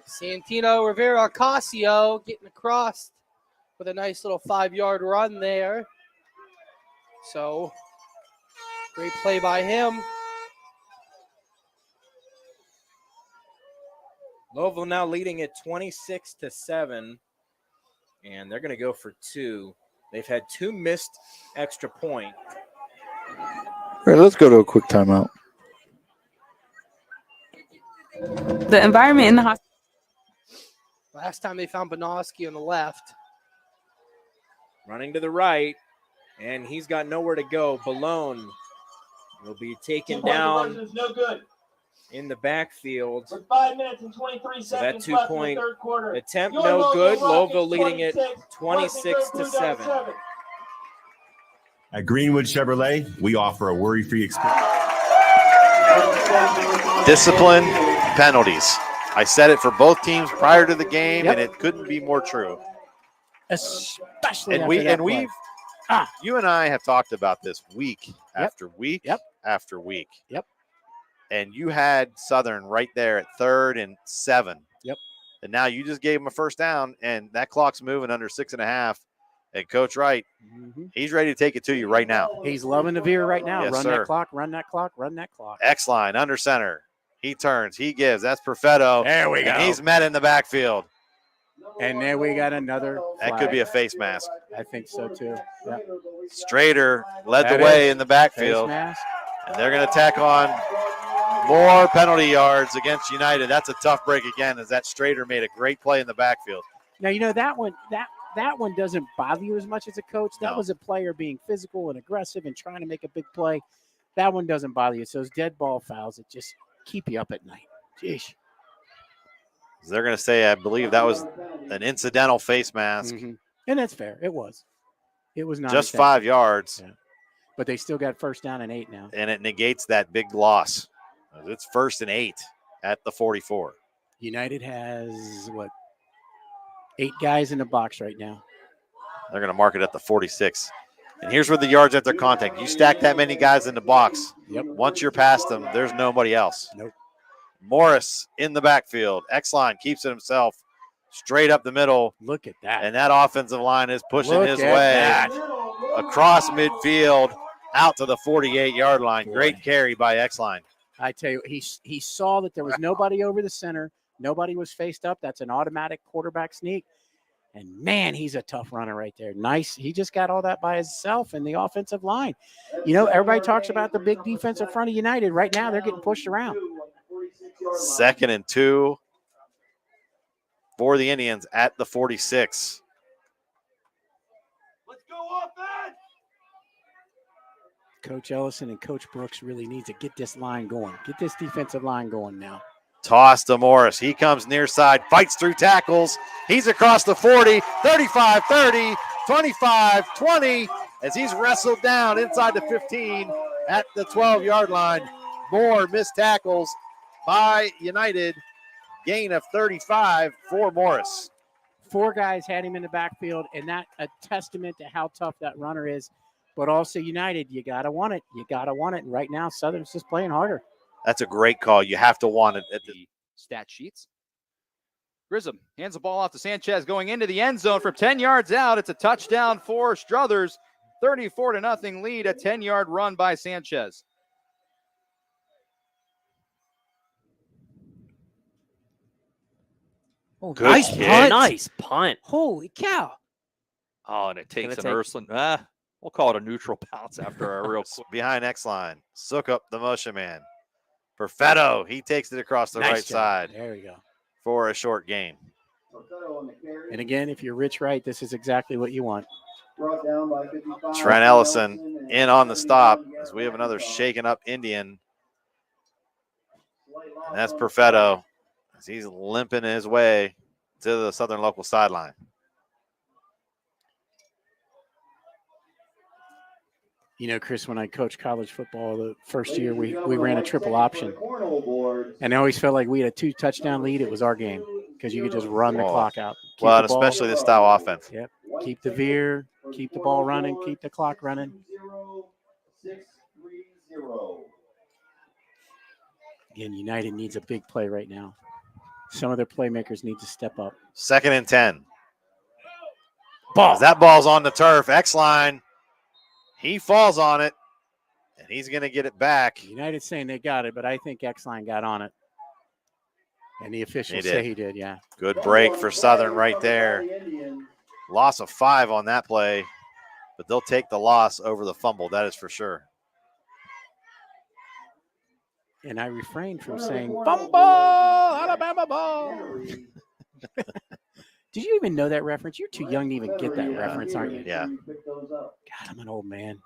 S10: Santino Rivera Ocasio getting across with a nice little 5-yard run there. So, great play by him.
S1: Louisville now leading at 26-7, and they're going to go for 2. They've had 2 missed extra point.
S7: All right, let's go to a quick timeout.
S4: The environment in the hospital.
S10: Last time they found Bonoski on the left.
S1: Running to the right, and he's got nowhere to go. Balone will be taken down
S8: No good.
S1: in the backfield.
S8: With 5 minutes and 23
S1: So that
S8: seconds left in the
S1: 2-point
S8: third quarter.
S1: attempt,
S8: Your
S1: no good.
S8: Rockets
S1: Louisville leading it
S8: 26,
S1: 26-7.
S23: At Greenwood Chevrolet, we offer a worry-free experience.
S20: Discipline, penalties. I said it for both teams prior to the game, and it couldn't be more true.
S13: Especially
S20: And we've you and I have talked about this week after week after week.
S13: Yep.
S20: And you had Southern right there at 3rd and 7.
S13: Yep.
S20: And now you just gave them a first down, and that clock's moving under 6.5. And Coach Wright, he's ready to take it to you right now.
S13: He's loving the veer right now.
S20: Yes,
S13: Run
S20: sir.
S13: that clock, run that clock, run that clock.
S20: X line under center. He turns. He gives. That's Perfetto.
S13: There we
S20: And
S13: go.
S20: he's met in the backfield.
S13: And there we got another
S20: That
S13: flag.
S20: could be a face mask.
S13: I think so too. Yep.
S20: Strader led
S13: That
S20: the way
S13: is
S20: in the backfield.
S13: face mask.
S20: And they're going to tack on more penalty yards against United. That's a tough break again, as that Strader made a great play in the backfield.
S13: Now you know that one doesn't bother you as much as a coach. That
S20: No.
S13: was a player being physical and aggressive and trying to make a big play. That one doesn't bother you. So those dead ball fouls that just keep you up at night. Jeez.
S20: They're going to say, I believe that was an incidental face mask.
S13: And that's fair. It was. It was not
S20: Just 5 yards.
S13: Yeah. But they still got first down and 8 now.
S20: And it negates that big loss. It's 1st and 8 at the 44.
S13: United has, 8 guys in the box right now.
S20: They're going to mark it at the 46. And here's where the yards after contact. You stack that many guys in the box.
S13: Yep.
S20: Once you're past them, there's nobody else.
S13: Nope.
S20: Morris in the backfield. X-line keeps it himself straight up the middle.
S13: Look at that.
S20: And that offensive line is pushing
S13: Look
S20: his
S13: at
S20: way
S13: that.
S20: across midfield out to the 48-yard line. Great carry by X-line.
S13: I tell you, he saw that there was nobody over the center. Nobody was faced up. That's an automatic quarterback sneak. And, man, he's a tough runner right there. Nice. He just got all that by himself in the offensive line. You know, everybody talks about the big defensive front of United. Right now, they're getting pushed around.
S20: 2nd and 2 for the Indians at the 46.
S13: Coach Ellison and Coach Brooks really need to get this line going. Get this defensive line going now.
S20: Toss to Morris. He comes near side, fights through tackles. He's across the 40, 35, 30, 25, 20, as he's wrestled down inside the 15 at the 12-yard line. More missed tackles by United. Gain of 35 for Morris.
S13: 4 guys had him in the backfield, and that a testament to how tough that runner is. But also United, you got to want it. You got to want it. And right now, Southern's just playing harder.
S20: That's a great call. You have to want it. At the
S17: stat sheets. Grissom hands the ball off to Sanchez going into the end zone from 10 yards out. It's a touchdown for Struthers. 34-0 lead, a 10-yard run by Sanchez.
S1: Oh,
S17: Good nice kick. Punt.
S1: Nice punt.
S13: Holy cow.
S17: Oh, and it takes
S1: Gonna
S17: an
S1: take-
S17: Ursuline. We'll call it a neutral bounce after a real quick.
S20: behind X line. Sook up the motion man.
S21: Perfetto, he takes it across the
S3: Nice
S21: right
S3: job.
S21: side
S3: There we go.
S21: for a short gain.
S3: And again, if you're Rich Wright, this is exactly what you want.
S21: Trent Ellison in on the stop as we have another shaken up Indian. And that's Perfetto as he's limping his way to the Southern local sideline.
S3: You know, Chris, when I coached college football the first year, we ran a triple option. And I always felt like we had a 2-touchdown lead. It was our game because you could just run the clock out. Keep
S21: Well,
S3: the ball.
S21: especially this style offense.
S3: Yep. Keep the veer, keep the ball running, keep the clock running. Again, United needs a big play right now. Some of their playmakers need to step up.
S21: 2nd and 10. As that ball's on the turf, X-line. He falls on it, and he's going to get it back.
S3: United's saying they got it, but I think X-line got on it. And the officials say he did, yeah.
S21: Good break for Southern right there. Loss of 5 on that play, but they'll take the loss over the fumble, that is for sure.
S3: And I refrained from saying, fumble, Alabama ball. Did you even know that reference? You're too young to even get that reference, aren't you?
S21: Yeah.
S3: God, I'm an old man.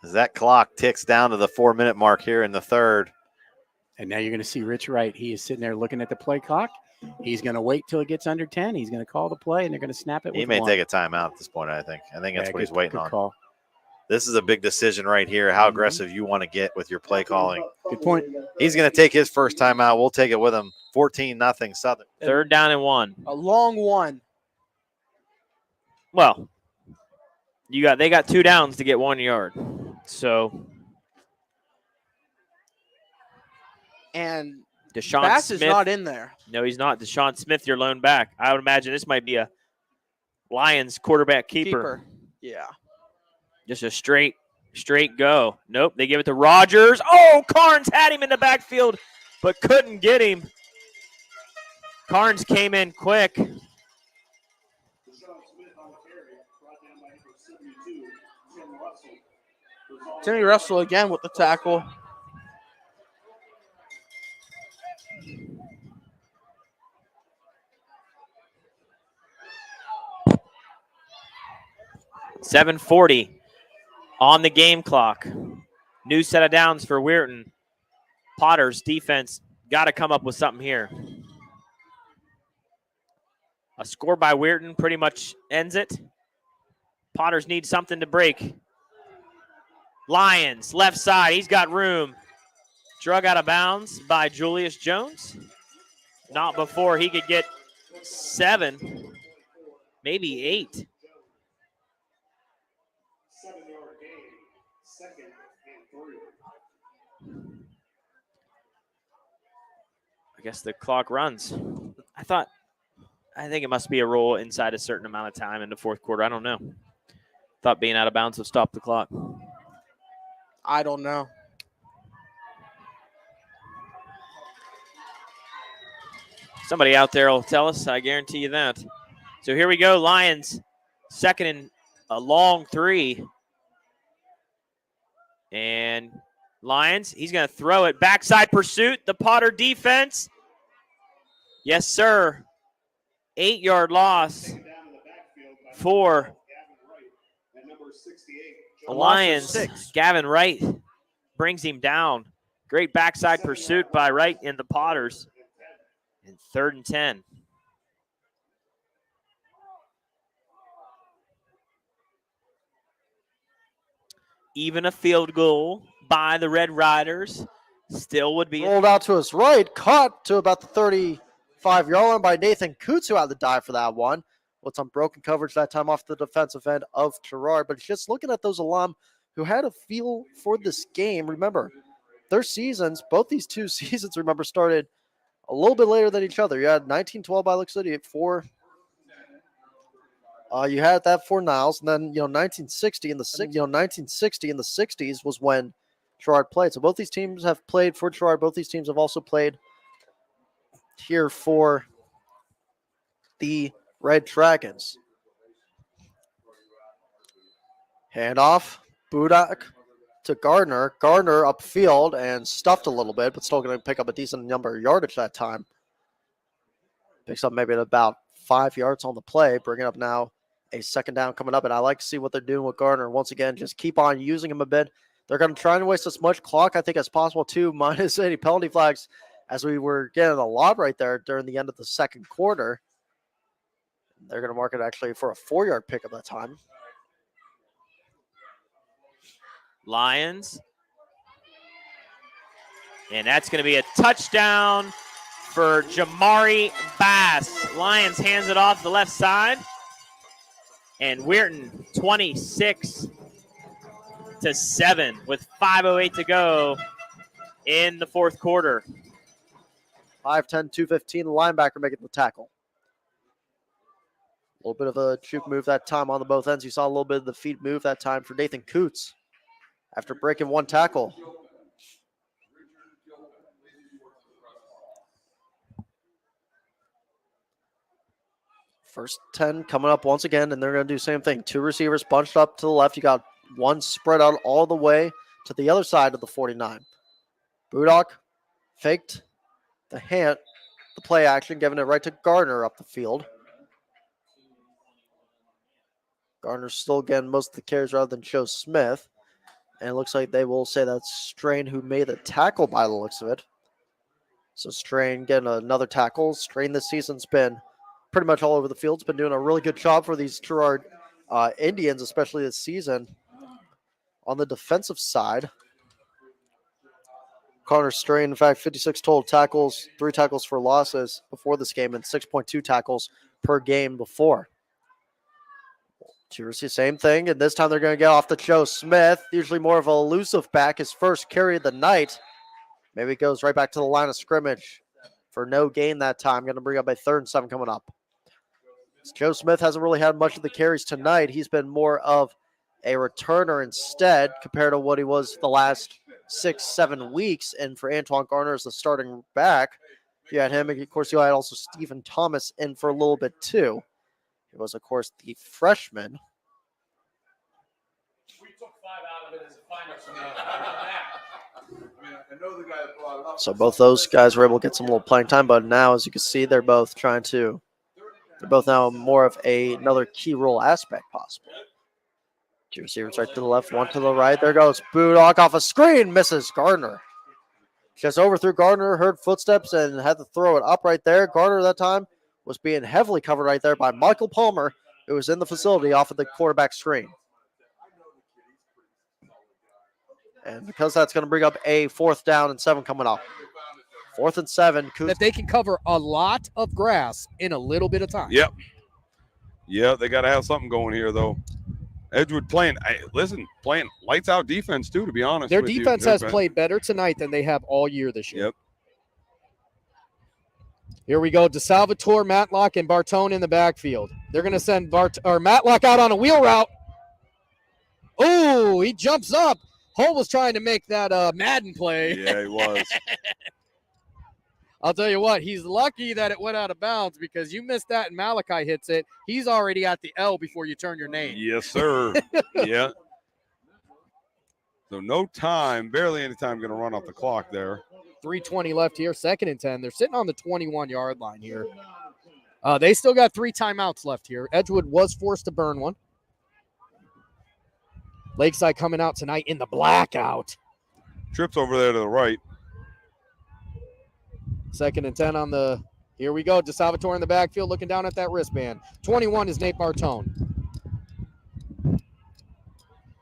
S21: As that clock ticks down to the 4-minute mark here in the third.
S3: And now you're going to see Rich Wright. He is sitting there looking at the play clock. He's going to wait till it gets under 10. He's going to call the play, and they're going to snap it.
S21: He may take a timeout at this point, I think. I think that's what he's waiting on.
S3: Call.
S21: This is a big decision right here, how aggressive you want to get with your play calling.
S3: Good point.
S21: He's going to take his first timeout. We'll take it with him. 14-0 Southern.
S2: 3rd down and 1.
S10: A long one.
S2: Well, they got 2 downs to get 1 yard. So
S10: and
S2: Deshaun
S10: Bass
S2: Smith
S10: is not in there.
S2: No, he's not. Deshaun Smith, your lone back. I would imagine this might be a Lions quarterback keeper.
S10: Yeah.
S2: Just a straight go. Nope, they give it to Rogers. Oh, Carnes had him in the backfield, but couldn't get him. Carnes came in quick.
S10: Timmy Russell again with the tackle.
S2: .740 on the game clock. New set of downs for Weirton. Potter's defense got to come up with something here. A score by Weirton pretty much ends it. Potters need something to break. Lions, left side. He's got room. Drug out of bounds by Julius Jones. Not before he could get 7, maybe 8.
S8: 7-yard gain, 2nd and 3.
S2: I guess the clock runs. I think it must be a rule inside a certain amount of time in the 4th quarter. I don't know. Thought being out of bounds would stop the clock.
S10: I don't know.
S2: Somebody out there will tell us. I guarantee you that. So here we go. Lions, 2nd and a long 3. And Lions, he's going to throw it. Backside pursuit. The Potter defense. Yes, sir. 8-yard loss for the Lions. Gavin Wright brings him down. Great backside pursuit by Wright and the Potters. And 3rd and 10. Even a field goal by the Red Riders still would be.
S6: Rolled out to his right, caught to about the 35-yard line by Nathan Coots, who had the dive for that one. With some broken coverage that time off the defensive end of Gerard. But just looking at those alum who had a feel for this game, remember, their seasons, both these 2 seasons, remember, started a little bit later than each other. You had 1912 by Lake City at 4. You had that for Niles, and then 1960 in the 60s was when Gerard played. So both these teams have played for Gerard. Both these teams have also played here for the Red Dragons. Handoff, Budak to Gardner. Gardner upfield and stuffed a little bit, but still going to pick up a decent number of yardage that time. Picks up maybe about 5 yards on the play, bringing up now a second down coming up. And I like to see what they're doing with Gardner. Once again, just keep on using him a bit. They're going to try and waste as much clock, I think, as possible, too, minus any penalty flags, as we were getting a lot right there during the end of the second quarter. They're going to mark it actually for a 4-yard pickup that time.
S2: Lions. And that's going to be a touchdown for Jamari Bass. Lions hands it off the left side. And Weirton 26-7 with 5:08 to go in the fourth quarter.
S6: 5'10", 215, the linebacker making the tackle. A little bit of a juke move that time on the both ends. You saw a little bit of the feet move that time for Nathan Coots after breaking one tackle. First 10 coming up once again, and they're going to do the same thing. 2 receivers bunched up to the left. You got one spread out all the way to the other side of the 49. Budak faked the play action, giving it right to Gardner up the field. Gardner's still getting most of the carries rather than Joe Smith. And it looks like they will say that's Strain who made the tackle by the looks of it. So Strain getting another tackle. Strain this season's been pretty much all over the field. It's been doing a really good job for these Girard Indians, especially this season. On the defensive side, Connor Strain, in fact, 56 total tackles, 3 tackles for losses before this game, and 6.2 tackles per game before. Jersey, same thing, and this time they're going to get off to Joe Smith, usually more of an elusive back, his first carry of the night. Maybe it goes right back to the line of scrimmage for no gain that time. Going to bring up a 3rd and 7 coming up. Joe Smith hasn't really had much of the carries tonight. He's been more of a returner instead compared to what he was the last 6-7 weeks. And for Antoine Gardner as the starting back, you had him. Of course, you had also Stephen Thomas in for a little bit too. He was, of course, the freshman. So both those guys were able to get some little playing time, but now, as you can see, they're both now more of another key role aspect possible. 2 receivers right to the left, 1 to the right. There goes Budak off a screen, misses Gardner. Just overthrew Gardner, heard footsteps, and had to throw it up right there. Gardner that time was being heavily covered right there by Michael Palmer, who was in the facility off of the quarterback screen. And because that's going to bring up a 4th down and 7 coming up. 4th and 7.
S15: That they can cover a lot of grass in a little bit of time.
S16: Yep. Yeah, they got to have something going here, though. Edgewood playing lights out defense, too, to be honest.
S15: Their defense has played better tonight than they have all year this year.
S16: Yep.
S15: Here we go. DeSalvatore, Matlock, and Bartone in the backfield. They're going to send Matlock out on a wheel route. Oh, he jumps up. Hull was trying to make that Madden play.
S16: Yeah, he was.
S15: I'll tell you what, he's lucky that it went out of bounds because you missed that and Malachi hits it. He's already at the L before you turn your name.
S16: Yes, sir. Yeah. So no time, barely any time going to run off the clock there.
S15: 3:20 left here, 2nd and 10. They're sitting on the 21-yard line here. They still got 3 timeouts left here. Edgewood was forced to burn one. Lakeside coming out tonight in the blackout.
S16: Trips over there to the right.
S15: 2nd and 10 on the, here we go. DeSalvatore in the backfield looking down at that wristband. 21 is Nate Bartone.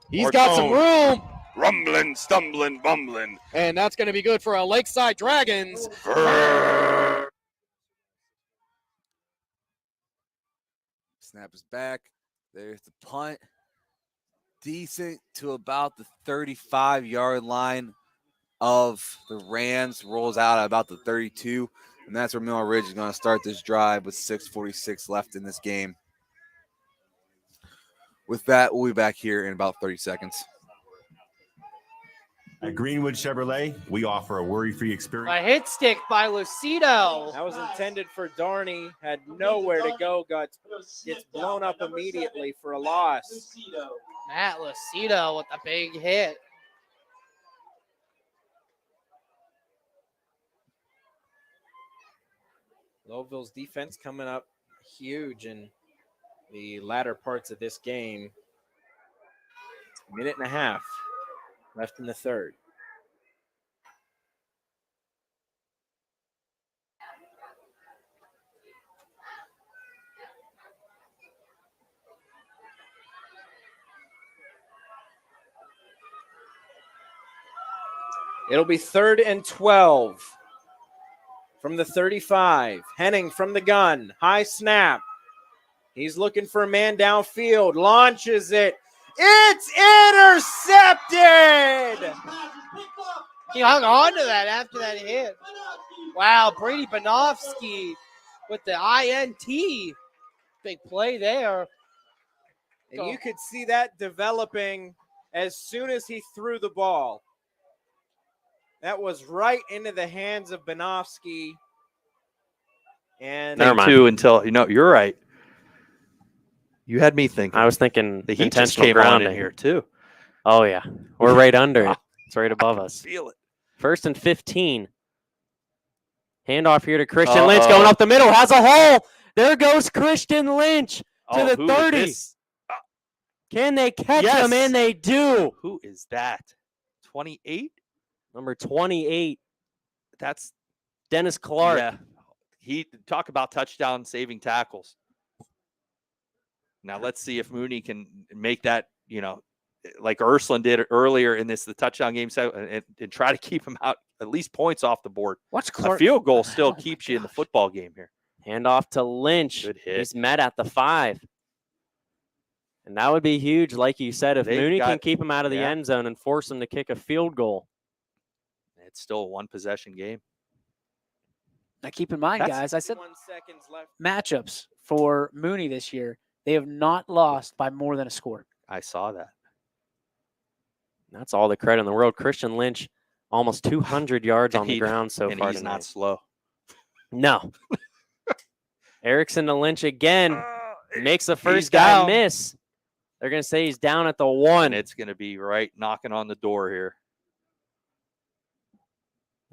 S15: He's got some room.
S16: Rumbling, stumbling, bumbling.
S15: And that's going to be good for a Lakeside Dragons.
S9: Snap is back. There's the punt. Decent to about the 35-yard line of the Rams. Rolls out at about the 32. And that's where Mill Ridge is going to start this drive with 6:46 left in this game. With that, we'll be back here in about 30 seconds.
S23: At Greenwood Chevrolet, we offer a worry-free experience.
S10: A hit stick by Lucido.
S1: That was intended for Darney. Had nowhere to go. Gets blown up immediately for a loss.
S10: Matt Lucido with a big hit.
S1: Louisville's defense coming up huge in the latter parts of this game. Minute and a half left in the third. It'll be 3rd and 12 from the 35. Henning from the gun. High snap. He's looking for a man downfield. Launches it. It's intercepted.
S10: He hung on to that after that hit. Wow, Brady Banofsky with the INT. Big play there.
S1: And you could see that developing as soon as he threw the ball. That was right into the hands of Banofsky. And
S18: Never mind. Too until you're right. You had me thinking.
S19: I was thinking
S18: the heat just
S19: intentional
S18: came on
S19: grounding
S18: in here too.
S19: Oh yeah, we're right under it. It's right above us.
S18: Feel it.
S19: 1st and 15. Handoff here to Christian Lynch going up the middle. Has a hole. There goes Christian Lynch to the 30. Can they catch him? And they do.
S18: Who is that? 28?
S19: Number 28.
S18: That's
S19: Dennis Clark.
S18: Yeah. He talk about touchdown saving tackles. Now let's see if Mooney can make that, like Ursuline did earlier in the touchdown game set and try to keep him out at least points off the board.
S19: Watch
S18: A
S19: Clark.
S18: field goal still keeps you in the football game here.
S19: Handoff to Lynch.
S18: Good hit.
S19: He's met at the 5. And that would be huge, like you said, if Mooney can keep him out of the end zone and force him to kick a field goal.
S18: It's still a one-possession game.
S5: Now, keep in mind, guys, I said matchups for Mooney this year. They have not lost by more than a score.
S18: I saw that.
S19: That's all the credit in the world. Christian Lynch, almost 200 yards on the ground so far
S18: he's
S19: tonight.
S18: not slow.
S19: No. Erickson to Lynch again. Makes the first
S18: he's
S19: guy
S18: down.
S19: miss. They're going to say he's down at the 1.
S18: And it's going to be right knocking on the door here.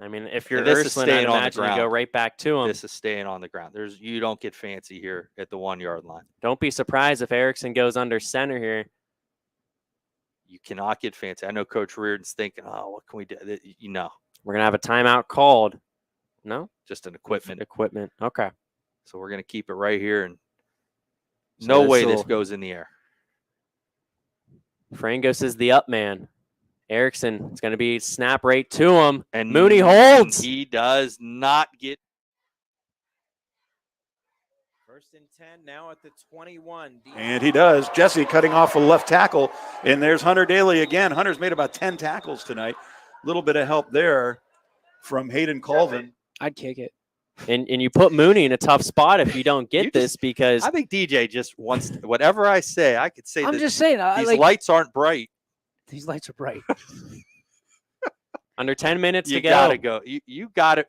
S19: I mean, if you're
S18: This is
S19: Ursuline, I'd
S18: staying on the
S19: imagine you go
S18: ground.
S19: right back to him.
S18: This is staying on the ground. You don't get fancy here at the 1-yard line.
S19: Don't be surprised if Erickson goes under center here.
S18: You cannot get fancy. I know Coach Reardon's thinking, what can we do?
S19: We're going to have a timeout called. No?
S18: Just an equipment.
S19: Equipment. Okay.
S18: So we're going to keep it right here. And
S19: So
S18: no
S19: this
S18: way this
S19: will-
S18: goes in the air.
S19: Frangos is the up man. Erickson, it's going to be snap right to him.
S18: And
S19: Mooney holds.
S18: He does not get.
S1: 1st and 10 now at the 21.
S11: And he does. Jesse cutting off a left tackle. And there's Hunter Daly again. Hunter's made about 10 tackles tonight. A little bit of help there from Hayden Colvin.
S5: I'd kick it.
S19: And you put Mooney in a tough spot if you don't get this because
S18: I think DJ just wants whatever I say. I could say
S5: I'm
S18: that
S5: just saying.
S18: these lights aren't bright.
S5: These lights are bright.
S19: under 10 minutes
S18: You
S19: to go.
S18: gotta go. You gotta.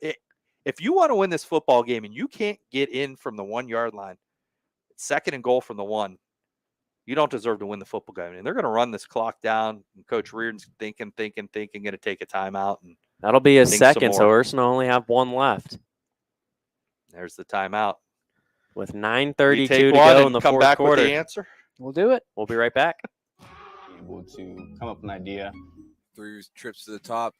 S18: If you want to win this football game and you can't get in from the 1-yard line, 2nd and goal from the 1, you don't deserve to win the football game. And they're going to run this clock down. And Coach Reardon's thinking, going to take a timeout. And
S19: That'll be a
S18: think some
S19: second, so
S18: more.
S19: Ursuline only have 1 left.
S18: There's the timeout.
S19: With
S18: We
S19: 9:32
S18: take
S19: to
S18: one
S19: go
S18: and
S19: in the
S18: come
S19: 4th
S18: back with
S19: quarter.
S18: the answer.
S5: We'll do it.
S19: We'll be right back.
S12: Able to come up with an idea.
S9: 3 trips to the top.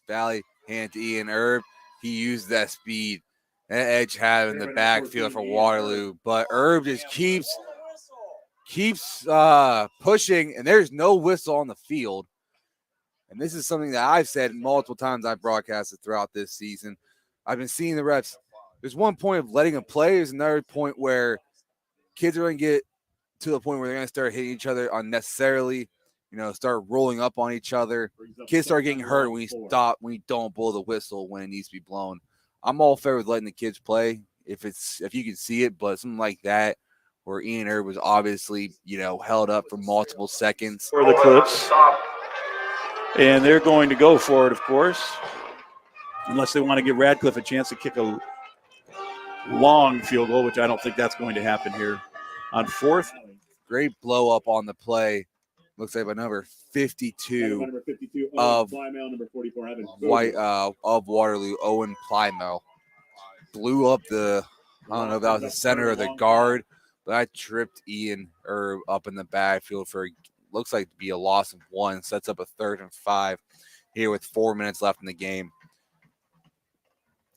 S9: Valley, hand to Ian Erb. He used that speed. That edge had in the backfield for Waterloo. But Erb just keeps pushing, and there's no whistle on the field. And this is something that I've said multiple times I've broadcasted throughout this season. I've been seeing the refs. There's one point of letting them play. There's another point where kids are going to get to the point where they're going to start hitting each other unnecessarily, start rolling up on each other. Kids start getting hurt when we don't blow the whistle when it needs to be blown. I'm all fair with letting the kids play if you can see it, but something like that where Ian Erb was obviously, held up for multiple seconds.
S11: For the Clips. And they're going to go for it, of course, unless they want to give Radcliffe a chance to kick a long field goal, which I don't think that's going to happen here on 4th.
S9: Great blow up on the play. Looks like by number 52 of Waterloo, Owen Plymouth. Blew up the I don't know if that was the center or the guard, but I tripped Ian up in the backfield for looks like to be a loss of 1. Sets up a 3rd and 5 here with 4 minutes left in the game.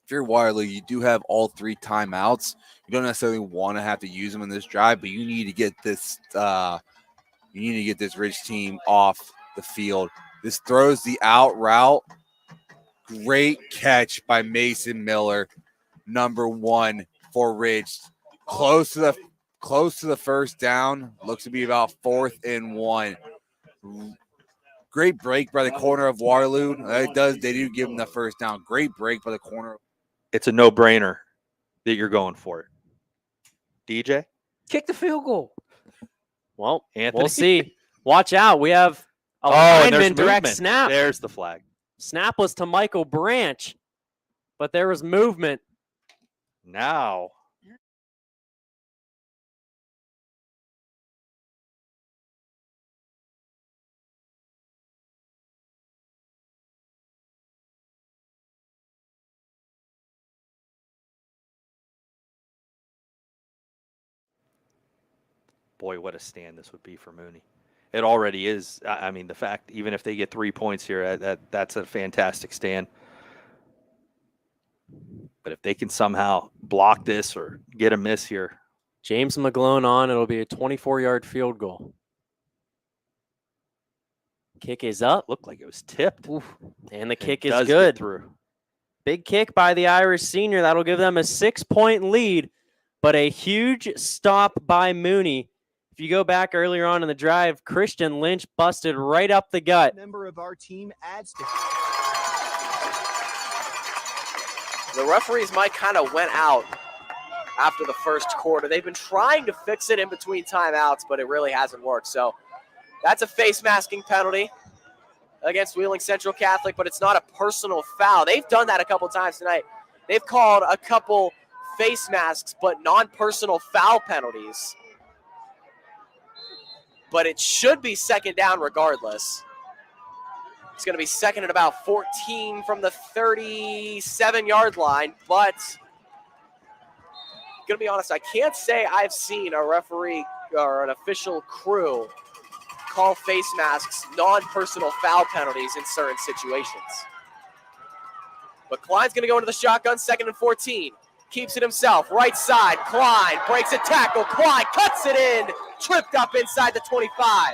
S9: If you're Waterloo, you do have all 3 timeouts. You don't necessarily want to have to use them in this drive, but you need to get this. You need to get this Ridge team off the field. This throws the out route. Great catch by Mason Miller, number 1 for Ridge. Close to the first down. Looks to be about 4th and 1. Great break by the corner of Waterloo. They do give him the first down. Great break by the corner.
S18: It's a no-brainer that you're going for it. DJ?
S5: Kick the field goal.
S19: Well,
S18: Anthony?
S19: we'll see. Watch out. We have a
S18: and there's
S19: lineman direct
S18: movement.
S19: snap.
S18: There's the flag.
S19: Snap was to Michael Branch, but there was movement.
S18: Now. Boy, what a stand this would be for Mooney. It already is. I mean, the fact, even if they get 3 points here, that's a fantastic stand. But if they can somehow block this or get a miss here.
S19: James McGlone on. It'll be a 24-yard field goal. Kick is up.
S18: Looked like it was tipped.
S19: Oof. And the kick
S18: It
S19: is
S18: does
S19: good.
S18: get through.
S19: Big kick by the Irish senior. That'll give them a 6-point lead, but a huge stop by Mooney. If you go back earlier on in the drive, Christian Lynch busted right up the gut.
S7: Member of our team adds to.
S1: The referees might kind of went out after the first quarter. They've been trying to fix it in between timeouts, but it really hasn't worked. So that's a face masking penalty against Wheeling Central Catholic, but it's not a personal foul. They've done that a couple times tonight. They've called a couple face masks, but non-personal foul penalties. But it should be second down regardless. It's going to be second at about 14 from the 37-yard line, but going to be honest, I can't say I've seen a referee or an official crew call face masks non-personal foul penalties in certain situations. But Klein's going to go into the shotgun, 2nd and 14. Keeps it himself, right side. Klein breaks a tackle. Klein cuts it in, tripped up inside the 25.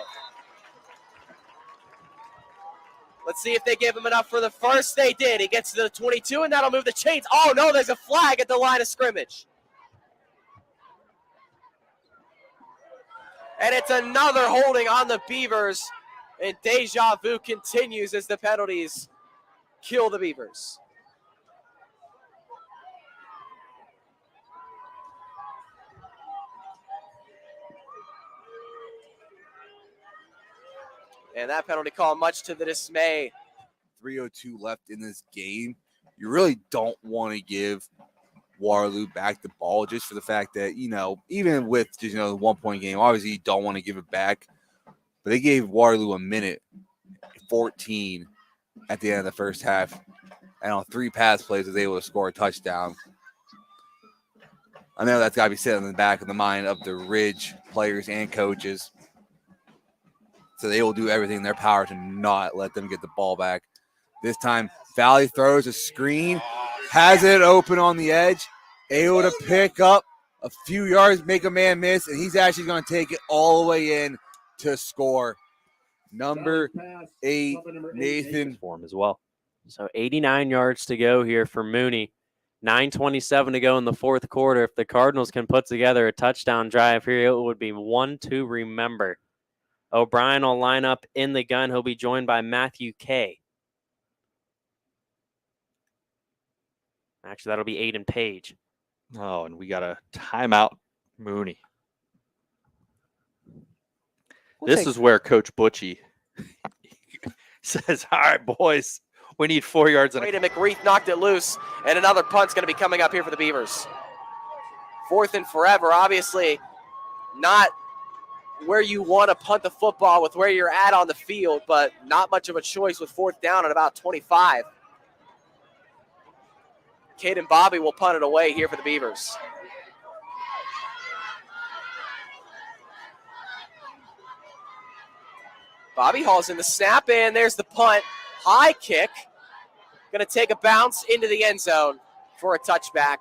S1: Let's see if they give him enough for the first. They did. He gets to the 22, and that'll move the chains. Oh, no, there's a flag at the line of scrimmage. And it's another holding on the Beavers. And deja vu continues as the penalties kill the Beavers. And that penalty call, much to the dismay.
S9: 3:02 left in this game. You really don't want to give Waterloo back the ball just for the fact that, even with just, the 1-point game, obviously you don't want to give it back. But they gave Waterloo a minute, 14 at the end of the first half. And on 3 pass plays, was able to score a touchdown. I know that's got to be sitting in the back of the mind of the Ridge players and coaches. So they will do everything in their power to not let them get the ball back. This time, Valley throws a screen, has it open on the edge, able to pick up a few yards, make a man miss, and he's actually going to take it all the way in to score. Number 8, Nathan.
S18: For him as well.
S19: So 89 yards to go here for Mooney. 9:27 to go in the fourth quarter. If the Cardinals can put together a touchdown drive here, it would be one to remember. O'Brien will line up in the gun. He'll be joined by Matthew Kay. Actually, that'll be Aiden Page.
S18: Oh, and we got a timeout, Mooney. This is where Coach Butchie says, all right, boys, we need 4 yards.
S1: Brayden McReith knocked it loose, and another punt's going to be coming up here for the Beavers. 4th and forever, obviously not where you want to punt the football with where you're at on the field, but not much of a choice with 4th down at about 25. Caden Bobby will punt it away here for the Beavers.
S4: Bobby Hall's in the snap, and there's the punt. High kick. Going to take a bounce into the end zone for a touchback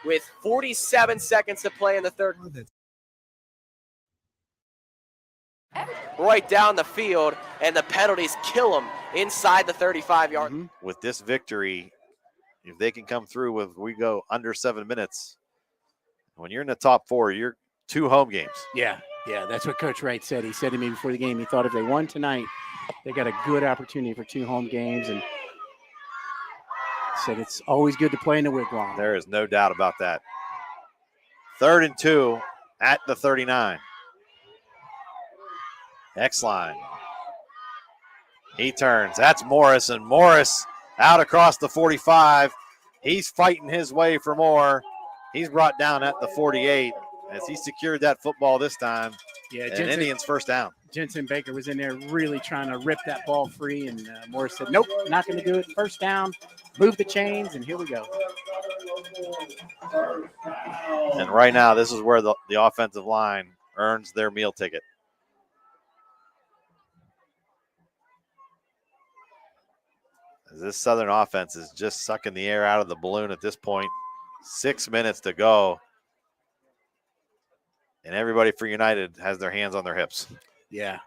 S4: with 47 seconds to play in the third. Right down the field, and the penalties kill him inside the 35-yard.
S14: With this victory, if they can come through with we go under 7 minutes, when you're in the top 4, you're 2 home games.
S3: Yeah, that's what Coach Wright said. He said to me before the game, he thought if they won tonight, they got a good opportunity for 2 home games, and said it's always good to play in the Wigwam.
S14: There is no doubt about that. 3rd and 2 at the 39. X-line. He turns. That's Morris, and Morris out across the 45. He's fighting his way for more. He's brought down at the 48 as he secured that football this time.
S3: Yeah,
S14: and Indians first down.
S3: Jensen Baker was in there really trying to rip that ball free, and Morris said, nope, not going to do it. First down, move the chains, and here we go.
S14: And right now, this is where the offensive line earns their meal ticket. This Southern offense is just sucking the air out of the balloon at this point. 6 minutes to go. And everybody for United has their hands on their hips.
S3: Yeah.